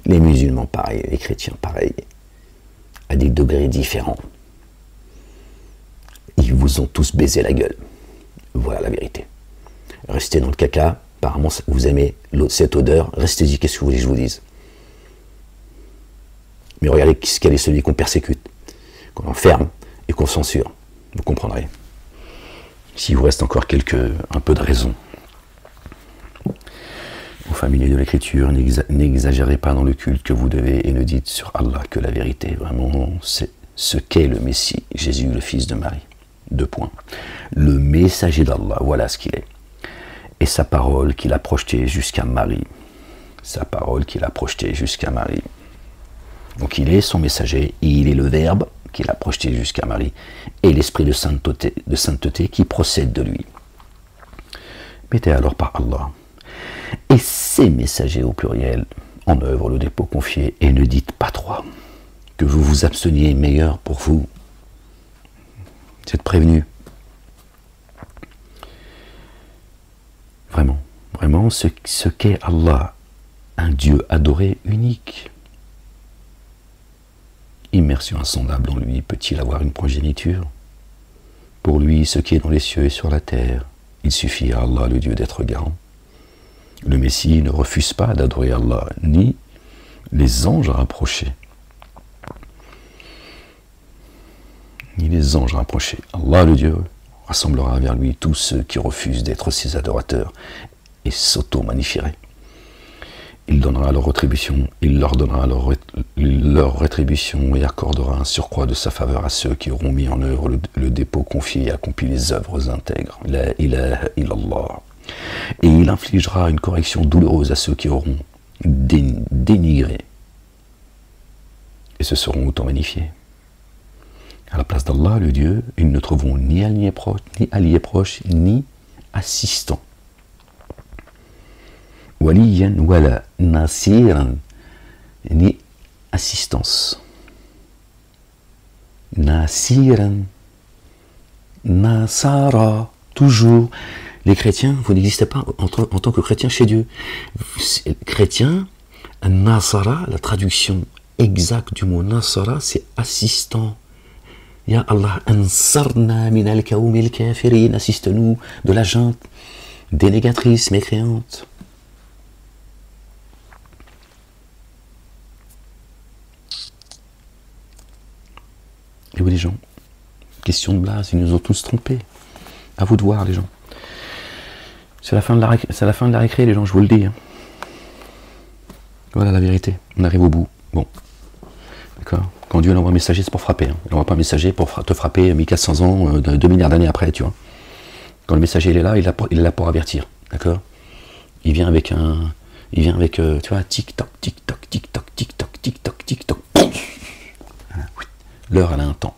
Les musulmans pareil, les chrétiens pareil, à des degrés différents. Ils vous ont tous baisé la gueule. Voilà la vérité. Restez dans le caca, apparemment vous aimez cette odeur, restez-y, qu'est-ce que vous voulez que je vous dise? Mais regardez quel est celui qu'on persécute, qu'on enferme et qu'on censure. Vous comprendrez. S'il vous reste encore un peu de raison. Aux familiers de l'écriture, n'exagérez pas dans le culte que vous devez et ne dites sur Allah que la vérité. Vraiment, c'est ce qu'est le Messie, Jésus, le fils de Marie. 2 points. Le messager d'Allah, voilà ce qu'il est. Et sa parole qu'il a projetée jusqu'à Marie. Sa parole qu'il a projetée jusqu'à Marie. Donc il est son messager, et il est le Verbe qu'il a projeté jusqu'à Marie, et l'esprit de sainteté qui procède de lui. Mettez alors par Allah et ses messagers au pluriel en œuvre le dépôt confié, et ne dites pas trois, que vous vous absteniez meilleur pour vous. Vous êtes prévenus. Vraiment ce qu'est Allah, un Dieu adoré unique. Immersion insondable en lui, peut-il avoir une progéniture? Pour lui, ce qui est dans les cieux et sur la terre, il suffit à Allah, le Dieu, d'être garant. Le Messie ne refuse pas d'adorer Allah, ni les anges rapprochés. Ni les anges rapprochés. Allah, le Dieu, rassemblera vers lui tous ceux qui refusent d'être ses adorateurs et s'auto-magnifieraient. Il donnera leur rétribution, il leur donnera leur rétribution et accordera un surcroît de sa faveur à ceux qui auront mis en œuvre le dépôt confié et accompli les œuvres intègres. La ilaha illallah. Et il infligera une correction douloureuse à ceux qui auront dénigré et se seront auto-magnifiés. À la place d'Allah, le Dieu, ils ne trouveront ni alliés proches, ni assistants. Waliyan wala nasiran, ni assistance. Nasiran, nasara, toujours. Les chrétiens, vous n'existez pas en tant que chrétien chez Dieu. Chrétien, nasara, la traduction exacte du mot nasara, c'est assistant. Ya Allah, ansarna min al-kawmil kafirin, assiste-nous de la junte dénégatrice, mécréante. Et vous les gens, question de blase, ils nous ont tous trompés. À vous de voir les gens. C'est la fin de la récré les gens, je vous le dis. Hein. Voilà la vérité, on arrive au bout. Bon, d'accord. Quand Dieu envoie un messager, c'est pour frapper. Hein. Il n'envoie pas un messager pour te frapper 1400 ans, 2 milliards d'années après, tu vois. Quand le messager il est là, il est là pour avertir, d'accord. Il vient avec, tu vois, tic-toc, tic-toc, tic-toc, tic-toc, tic-toc, tic-toc. L'heure, elle a un temps,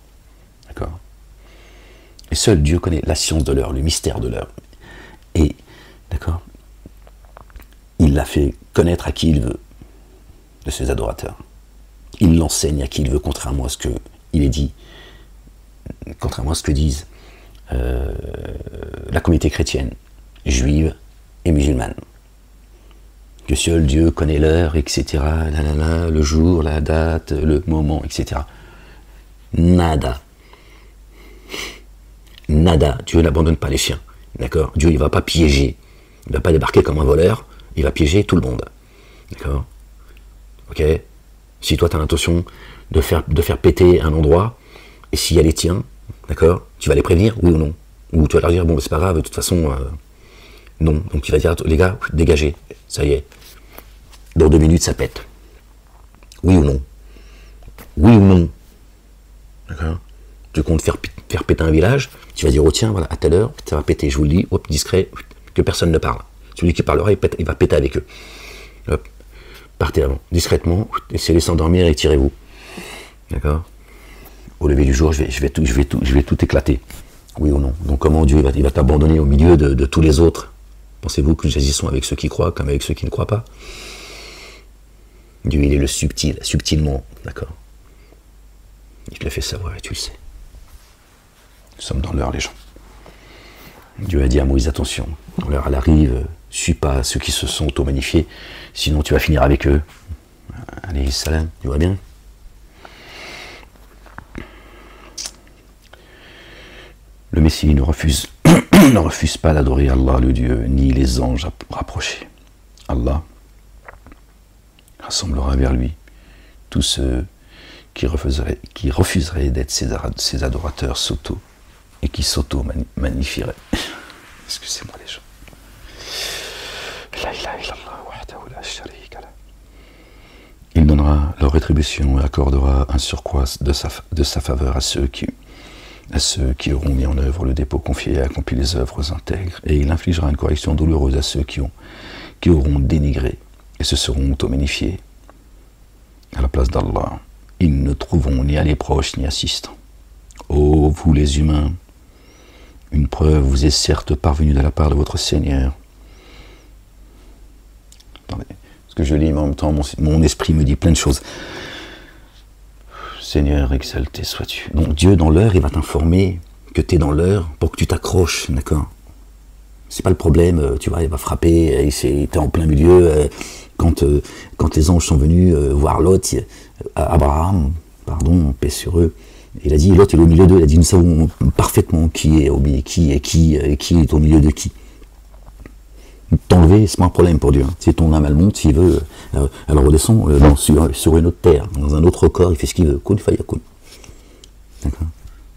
d'accord. Et seul Dieu connaît la science de l'heure, le mystère de l'heure. Et, d'accord, il l'a fait connaître à qui il veut, de ses adorateurs. Il l'enseigne à qui il veut, contrairement à ce qu'il est dit, contrairement à ce que disent la communauté chrétienne, juive et musulmane. Que seul Dieu connaît l'heure, etc., le jour, la date, le moment, etc. Nada. Nada. Dieu n'abandonne pas les chiens. D'accord? Dieu, il ne va pas piéger. Il ne va pas débarquer comme un voleur. Il va piéger tout le monde. D'accord? Ok? Si toi, tu as l'intention de faire péter un endroit, et s'il y a les tiens, d'accord? Tu vas les prévenir, oui ou non? Ou tu vas leur dire, bon, c'est pas grave, de toute façon, non. Donc tu vas dire, les gars, dégagez. Ça y est. Dans 2 minutes, ça pète. Oui ou non? Oui ou non? D'accord? Tu comptes faire péter un village, tu vas dire, oh tiens, voilà, à telle heure, ça va péter, je vous le dis, hop, discret, que personne ne parle. Celui qui parlera, il va péter avec eux. Hop, partez avant, discrètement, essayez de s'endormir et tirez-vous. D'accord? Au lever du jour, je vais tout éclater. Oui ou non? Donc comment Dieu il va t'abandonner au milieu de tous les autres? Pensez-vous que nous agissons avec ceux qui croient comme avec ceux qui ne croient pas? Dieu, il est le subtil, subtilement, d'accord? Il te le fait savoir et tu le sais. Nous sommes dans l'heure, les gens. Dieu a dit à Moïse, attention, quand l'heure elle arrive, suis pas ceux qui se sont auto-magnifiés, sinon tu vas finir avec eux. Alayhi salam, tu vois bien? Le Messie ne refuse pas d'adorer Allah, le Dieu, ni les anges rapprochés. Allah rassemblera vers lui tous ceux qui refuseraient d'être ses adorateurs et qui s'auto-magnifieraient. Excusez-moi les gens. Il donnera leur rétribution et accordera un surcroît de sa faveur à ceux qui auront mis en œuvre le dépôt confié et accompli les œuvres intègres, et il infligera une correction douloureuse à ceux qui auront dénigré et se seront auto-magnifiés. À la place d'Allah, ils ne trouveront ni alliés proches ni assistants. Ô vous les humains, une preuve vous est certes parvenue de la part de votre Seigneur. Attendez, parce que je lis, mais en même temps, mon esprit me dit plein de choses. Seigneur, exalté sois-tu. Donc Dieu, dans l'heure, il va t'informer que tu es dans l'heure pour que tu t'accroches, d'accord? C'est pas le problème, tu vois, il va frapper, t'es en plein milieu, quand les anges sont venus voir Lot, Abraham, pardon, paix sur eux. Il a dit, l'autre il est au milieu d'eux, il a dit, nous savons parfaitement qui est au milieu de qui. T'enlever, c'est pas un problème pour Dieu. Hein. Si ton âme elle monte, s'il veut, elle redescend sur une autre terre, dans un autre corps, il fait ce qu'il veut. Kun fayakun. D'accord.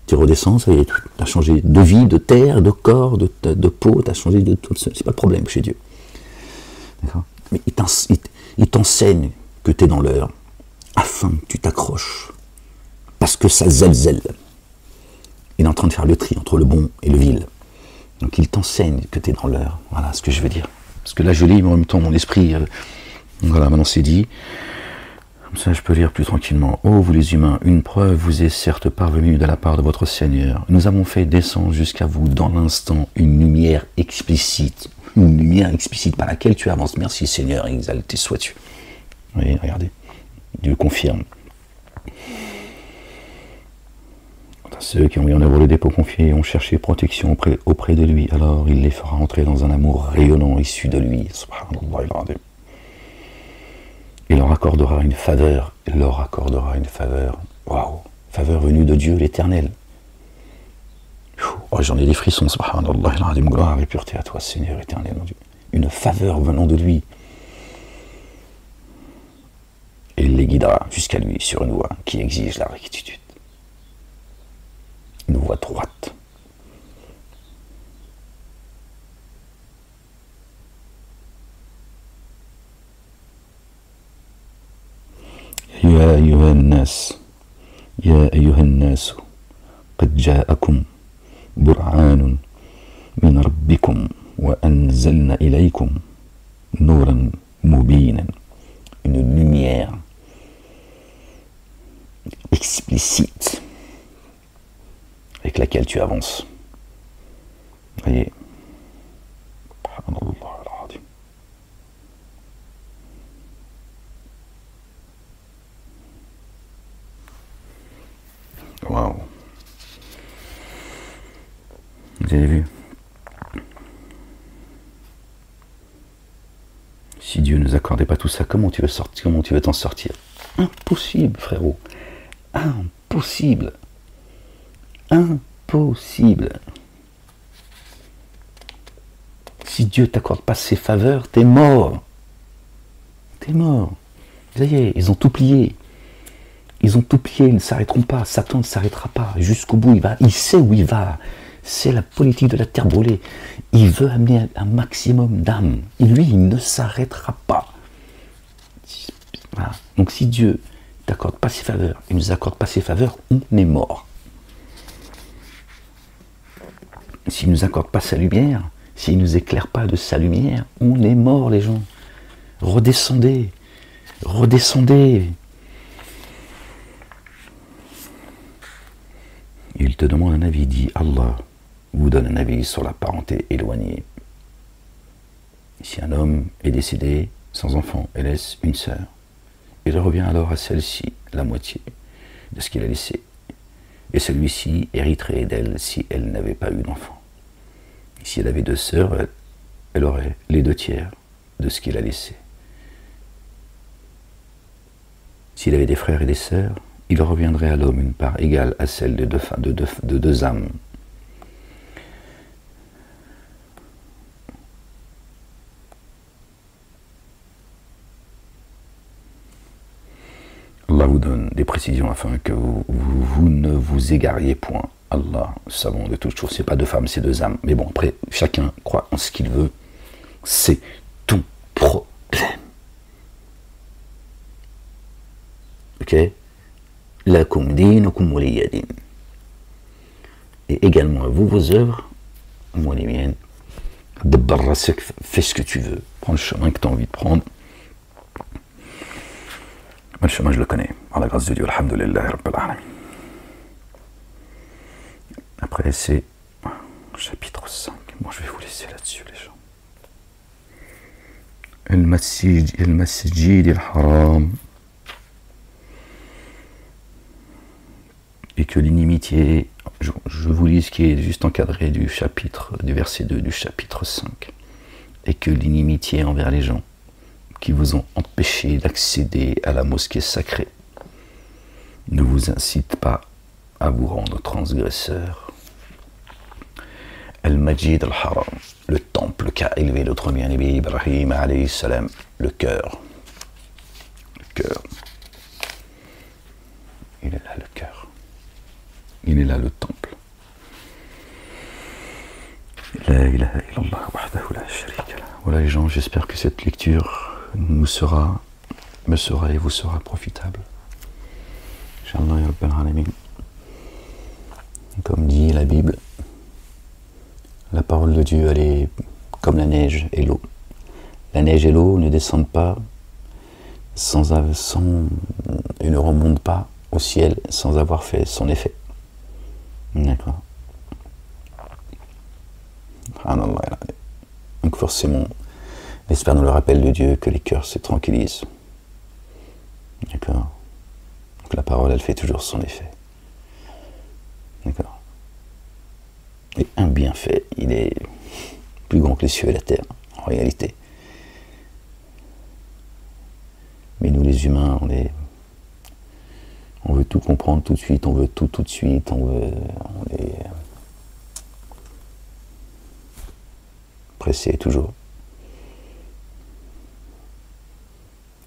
Tu redescends, ça y est, tu as changé de vie, de terre, de corps, de peau, tu as changé de tout. C'est pas le problème chez Dieu. D'accord. Mais il t'enseigne que tu es dans l'heure, afin que tu t'accroches. Parce que ça zelzel. Il est en train de faire le tri entre le bon et le vil. Donc il t'enseigne que tu es dans l'heure. Voilà ce que je veux dire. Parce que là je lis, mais en même temps mon esprit, voilà, maintenant c'est dit. Comme ça je peux lire plus tranquillement. Ô vous les humains, une preuve vous est certes parvenue de la part de votre Seigneur. Nous avons fait descendre jusqu'à vous dans l'instant une lumière explicite. Une lumière explicite par laquelle tu avances. Merci Seigneur, exalté sois-tu. Oui, regardez. Dieu confirme. Ceux qui ont mis en œuvre le dépôt confié ont cherché protection auprès de lui, alors il les fera entrer dans un amour rayonnant issu de lui. Subhanallah. Il leur accordera une faveur. Waouh, faveur venue de Dieu l'Éternel. Oh, j'en ai des frissons. Subhanallah. Gloire et pureté à toi, Seigneur éternel, mon Dieu. Une faveur venant de lui. Et il les guidera jusqu'à lui sur une voie qui exige la rectitude. Une voie droite. يا أيها الناس قد جاءكم برهان من ربكم وأنزلنا إليكم نورا مبينا. Une lumière explicite avec laquelle tu avances. Voyez. Waouh. Vous avez vu? Si Dieu ne nous accordait pas tout ça, comment tu veux sortir? Comment tu veux t'en sortir? Impossible, frérot. Impossible. Impossible. Si Dieu t'accorde pas ses faveurs, t'es mort. T'es mort. Ça y est, ils ont tout plié. Ils ont tout plié, ils ne s'arrêteront pas. Satan ne s'arrêtera pas. Jusqu'au bout, il sait où il va. C'est la politique de la terre brûlée. Il veut amener un maximum d'âmes. Et lui, il ne s'arrêtera pas. Voilà. Donc si Dieu ne t'accorde pas ses faveurs, il ne nous accorde pas ses faveurs, on est mort. S'il ne nous accorde pas sa lumière, s'il ne nous éclaire pas de sa lumière, on est mort, les gens. Redescendez. Redescendez. Il te demande un avis, dit Allah vous donne un avis sur la parenté éloignée. Si un homme est décédé sans enfant et laisse une sœur, il revient alors à celle-ci la moitié de ce qu'il a laissé. Et celui-ci hériterait d'elle si elle n'avait pas eu d'enfant. Si elle avait 2 sœurs, elle aurait les 2 tiers de ce qu'il a laissé. S'il avait des frères et des sœurs, il reviendrait à l'homme une part égale à celle de 2 âmes. Allah vous donne des précisions afin que vous ne vous égariez point. Allah, savons de toutes choses, c'est pas 2 femmes, c'est 2 âmes. Mais bon, après, chacun croit en ce qu'il veut. C'est ton problème. Ok? Lakum dinukum waliya din. Et également à vous, vos œuvres, moi les miennes. Dabbar rasak, fais ce que tu veux. Prends le chemin que tu as envie de prendre. Le chemin, je le connais. Par la grâce de Dieu, alhamdulillah, rabbil alamin. Après, c'est chapitre 5. Moi, je vais vous laisser là-dessus, les gens. Al-Masjid al-Haram. Et que l'inimitié, je vous lis ce qui est juste encadré du verset 2 du chapitre 5. Et que l'inimitié envers les gens qui vous ont empêché d'accéder à la mosquée sacrée ne vous incite pas à vous rendre transgresseur. Al-Majid al-Haram, le temple qu'a élevé notre bien-aimé Ibrahim alayhi salam, le cœur. Le cœur. Il est là le cœur. Il est là le temple. La ilaha illallah wahdahu la sharika lah. Voilà les gens, j'espère que cette lecture me sera et vous sera profitable. Inch'Allah ya Rabbal Alamin. Comme dit la Bible, la parole de Dieu, elle est comme la neige et l'eau. La neige et l'eau ne descendent pas et ne remontent pas au ciel sans avoir fait son effet. D'accord. Donc forcément, l'espère nous le rappel de Dieu que les cœurs se tranquillisent. D'accord. Donc la parole, elle fait toujours son effet. D'accord. Et un bienfait, il est plus grand que les cieux et la terre, en réalité. Mais nous les humains, on veut tout comprendre tout de suite, on veut tout de suite, on est pressé toujours.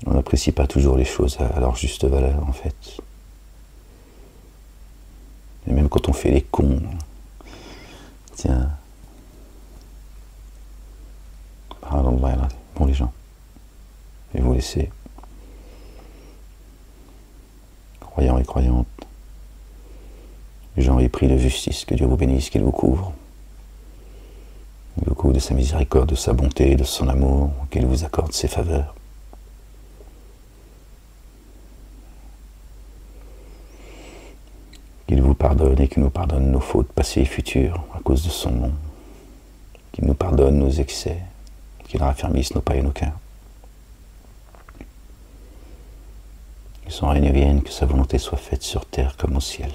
On n'apprécie pas toujours les choses à leur juste valeur, en fait. Et même quand on fait les cons, tiens, bon les gens, et vous laissez, croyants et croyantes, les gens épris de justice, que Dieu vous bénisse, qu'il vous couvre. Il vous couvre de sa miséricorde, de sa bonté, de son amour, qu'il vous accorde ses faveurs. Qu'il vous pardonne et qu'il nous pardonne nos fautes passées et futures à cause de son nom. Qu'il nous pardonne nos excès, qu'il raffermisse nos pas et nos cœurs. Que son règne vienne, que sa volonté soit faite sur terre comme au ciel.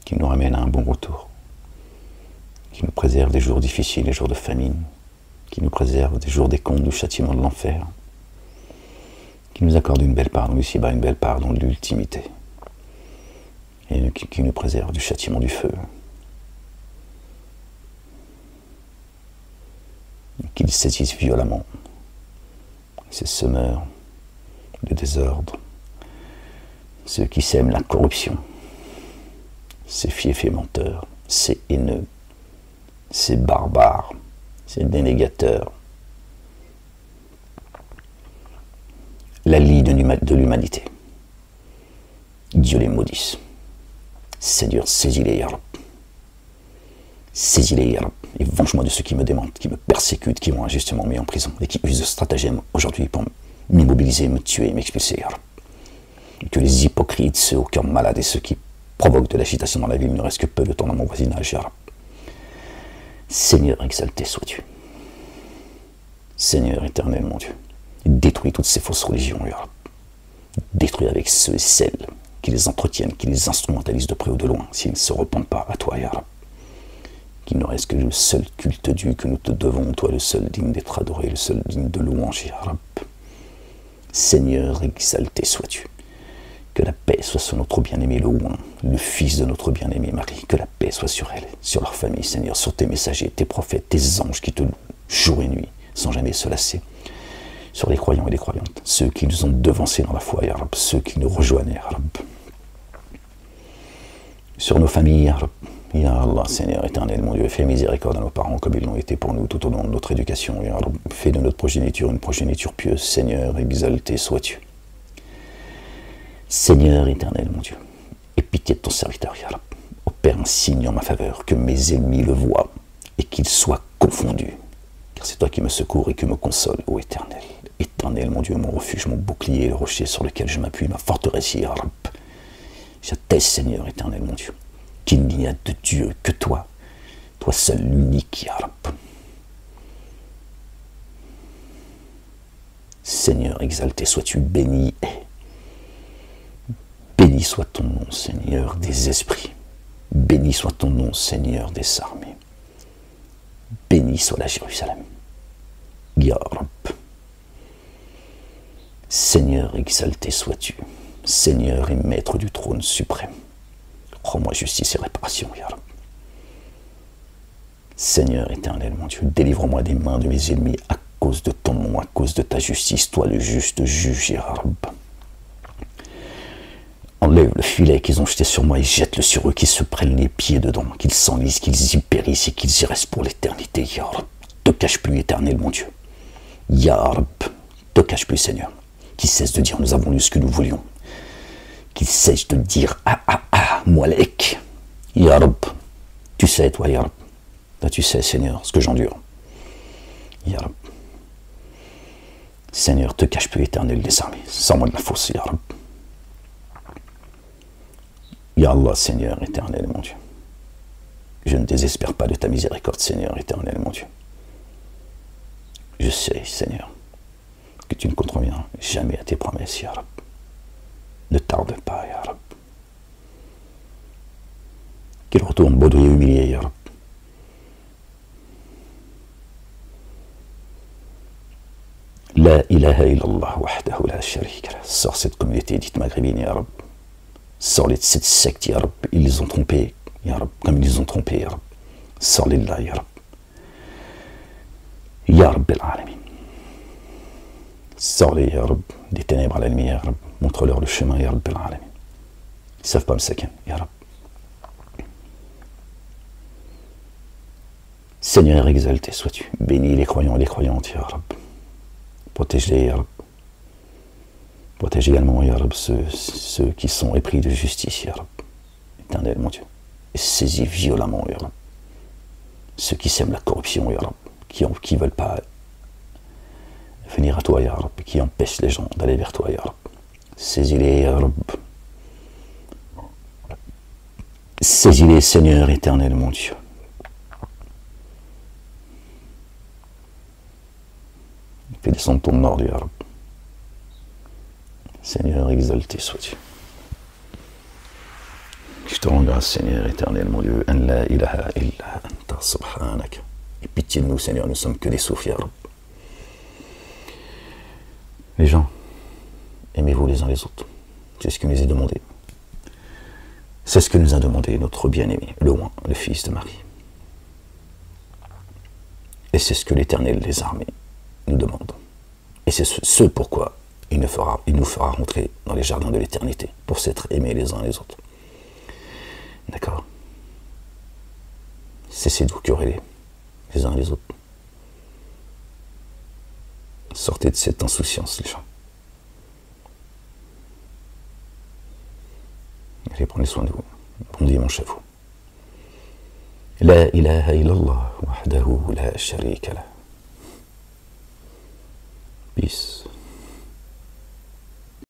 Qu'il nous ramène à un bon retour. Qu'il nous préserve des jours difficiles, des jours de famine. Qu'il nous préserve des jours des comptes, du châtiment de l'enfer. Qu'il nous accorde une belle part dans l'ici-bas, une belle part dans l'ultimité. Et qui nous préserve du châtiment du feu. Qu'il saisisse violemment ces semeurs de désordre, ceux qui sèment la corruption, ces fiefs et menteurs, ces haineux, ces barbares, ces dénégateurs, la lie de l'humanité. Dieu les maudisse. Seigneur, saisis-les, Ya Rab. Saisis-les, Ya Rab, et venge-moi de ceux qui me démentent, qui me persécutent, qui m'ont injustement mis en prison, et qui usent de stratagèmes aujourd'hui pour m'immobiliser, me tuer, m'expulser, Ya Rab. Que les hypocrites, ceux au cœur malade et ceux qui provoquent de l'agitation dans la ville ne restent que peu de temps dans mon voisinage, Ya Rab. Seigneur, exalté sois-tu. Seigneur éternel, mon Dieu. Détruis toutes ces fausses religions, Ya Rab. Détruis avec ceux et celles qui les entretiennent, qui les instrumentalisent de près ou de loin, s'ils ne se repentent pas à toi, Ya Rab. Qu'il ne reste que le seul culte dû que nous te devons, toi le seul digne d'être adoré, le seul digne de louange, Ya Rab. Seigneur, exalté sois-tu. Que la paix soit sur notre bien-aimé Louan, le fils de notre bien-aimé Marie. Que la paix soit sur elle, sur leur famille, Seigneur, sur tes messagers, tes prophètes, tes anges qui te louent jour et nuit, sans jamais se lasser. Sur les croyants et les croyantes, ceux qui nous ont devancés dans la foi, Ya Rab, ceux qui nous rejoignent, Ya Rab. Sur nos familles, Ya Rab. Ya Allah, Seigneur éternel, mon Dieu, fais miséricorde à nos parents comme ils l'ont été pour nous tout au long de notre éducation. Ya Rab, fais de notre progéniture une progéniture pieuse. Seigneur, exalté sois-tu. Seigneur éternel, mon Dieu, aie pitié de ton serviteur, Ya Rab. Opère un signe en ma faveur, que mes ennemis le voient et qu'ils soient confondus. Car c'est toi qui me secours et qui me console, ô éternel. Éternel, mon Dieu, mon refuge, mon bouclier, le rocher sur lequel je m'appuie, ma forteresse, Ya Rab. J'atteste, Seigneur éternel, mon Dieu, qu'il n'y a de Dieu que toi, toi seul l'unique, Ya Rab. Seigneur, exalté sois-tu, béni est. Béni soit ton nom, Seigneur des esprits. Béni soit ton nom, Seigneur des armées. Béni soit la Jérusalem. Ya Rab. Seigneur, exalté sois-tu. Seigneur et maître du trône suprême. Rends-moi justice et réparation, Ya Rab. Seigneur éternel, mon Dieu, délivre-moi des mains de mes ennemis à cause de ton nom, à cause de ta justice, toi le juste juge, Ya Rab. Enlève le filet qu'ils ont jeté sur moi et jette-le sur eux, qu'ils se prennent les pieds dedans, qu'ils s'enlisent, qu'ils y périssent et qu'ils y restent pour l'éternité, Ya Rab. Te cache plus, éternel, mon Dieu. Ya Rab, te cache plus, Seigneur. Qu'ils cessent de dire, nous avons eu ce que nous voulions. Qu'ils cessent de dire, Moualek. Ya Rab, tu sais, toi, Ya Rab. Là, tu sais, Seigneur, ce que j'endure. Ya Rab. Seigneur, te cache plus, éternel des armées. Sors-moi de la fosse, Ya Rab. Ya Allah, Seigneur éternel, mon Dieu. Je ne désespère pas de ta miséricorde, Seigneur éternel, mon Dieu. Je sais, Seigneur, que tu ne contreviens jamais à tes promesses, Ya Rab. Ne tarde pas, Ya Rab. Qu'il retourne baudouillé et humilié, Ya Rab. La ilaha illallah wahdahu la sharika lah. Sors cette communauté dite maghrébine, Ya Rab. Sors-les de cette secte, Ya Rab. Ils les ont trompés, Ya Rab, comme ils les ont trompés, Ya Rab. Sors-les de là, Ya Rab. Ya Rab al-Alamin. Sors-les, Ya Rab, des ténèbres à la lumière, Ya Rab. Montre-leur le chemin, Ya Rab al-Alamin. Ils ne savent pas me saquer, Ya Rab. Seigneur exalté sois-tu. Bénis les croyants et les croyantes, Ya Rab. Protège-les, Ya Rab. Protège également, Ya Rab, ceux qui sont épris de justice, Ya Rab. Éternel, mon Dieu. Et saisis violemment, Ya Rab. Ceux qui sèment la corruption, Ya Rab. Qui ne veulent pas venir à toi, Ya Rab. Qui empêchent les gens d'aller vers toi, Ya Rab. Saisis-les, Ya Rab. Saisis-les, Seigneur éternel, mon Dieu. Fais descendre ton ordre, Ya Rab. Seigneur, exalté sois-tu. Je te rends grâce, Seigneur éternel, mon Dieu. An la ilaha illa anta subhanak. Et pitié de nous, Seigneur, nous sommes que des souffles, Ya Rab. Les gens, aimez-vous les uns les autres. C'est ce que nous a demandé. C'est ce que nous a demandé notre bien-aimé, le roi, le fils de Marie. Et c'est ce que l'Éternel des armées nous demande. Et c'est ce pourquoi il nous fera rentrer dans les jardins de l'éternité, pour s'être aimés les uns les autres. D'accord? Cessez de vous quereller les uns les autres. Sortez de cette insouciance, les gens. Allez, prenez soin de vous. Bon dimanche à vous. La ilaha illallah wahdahu la sharika lah. Peace.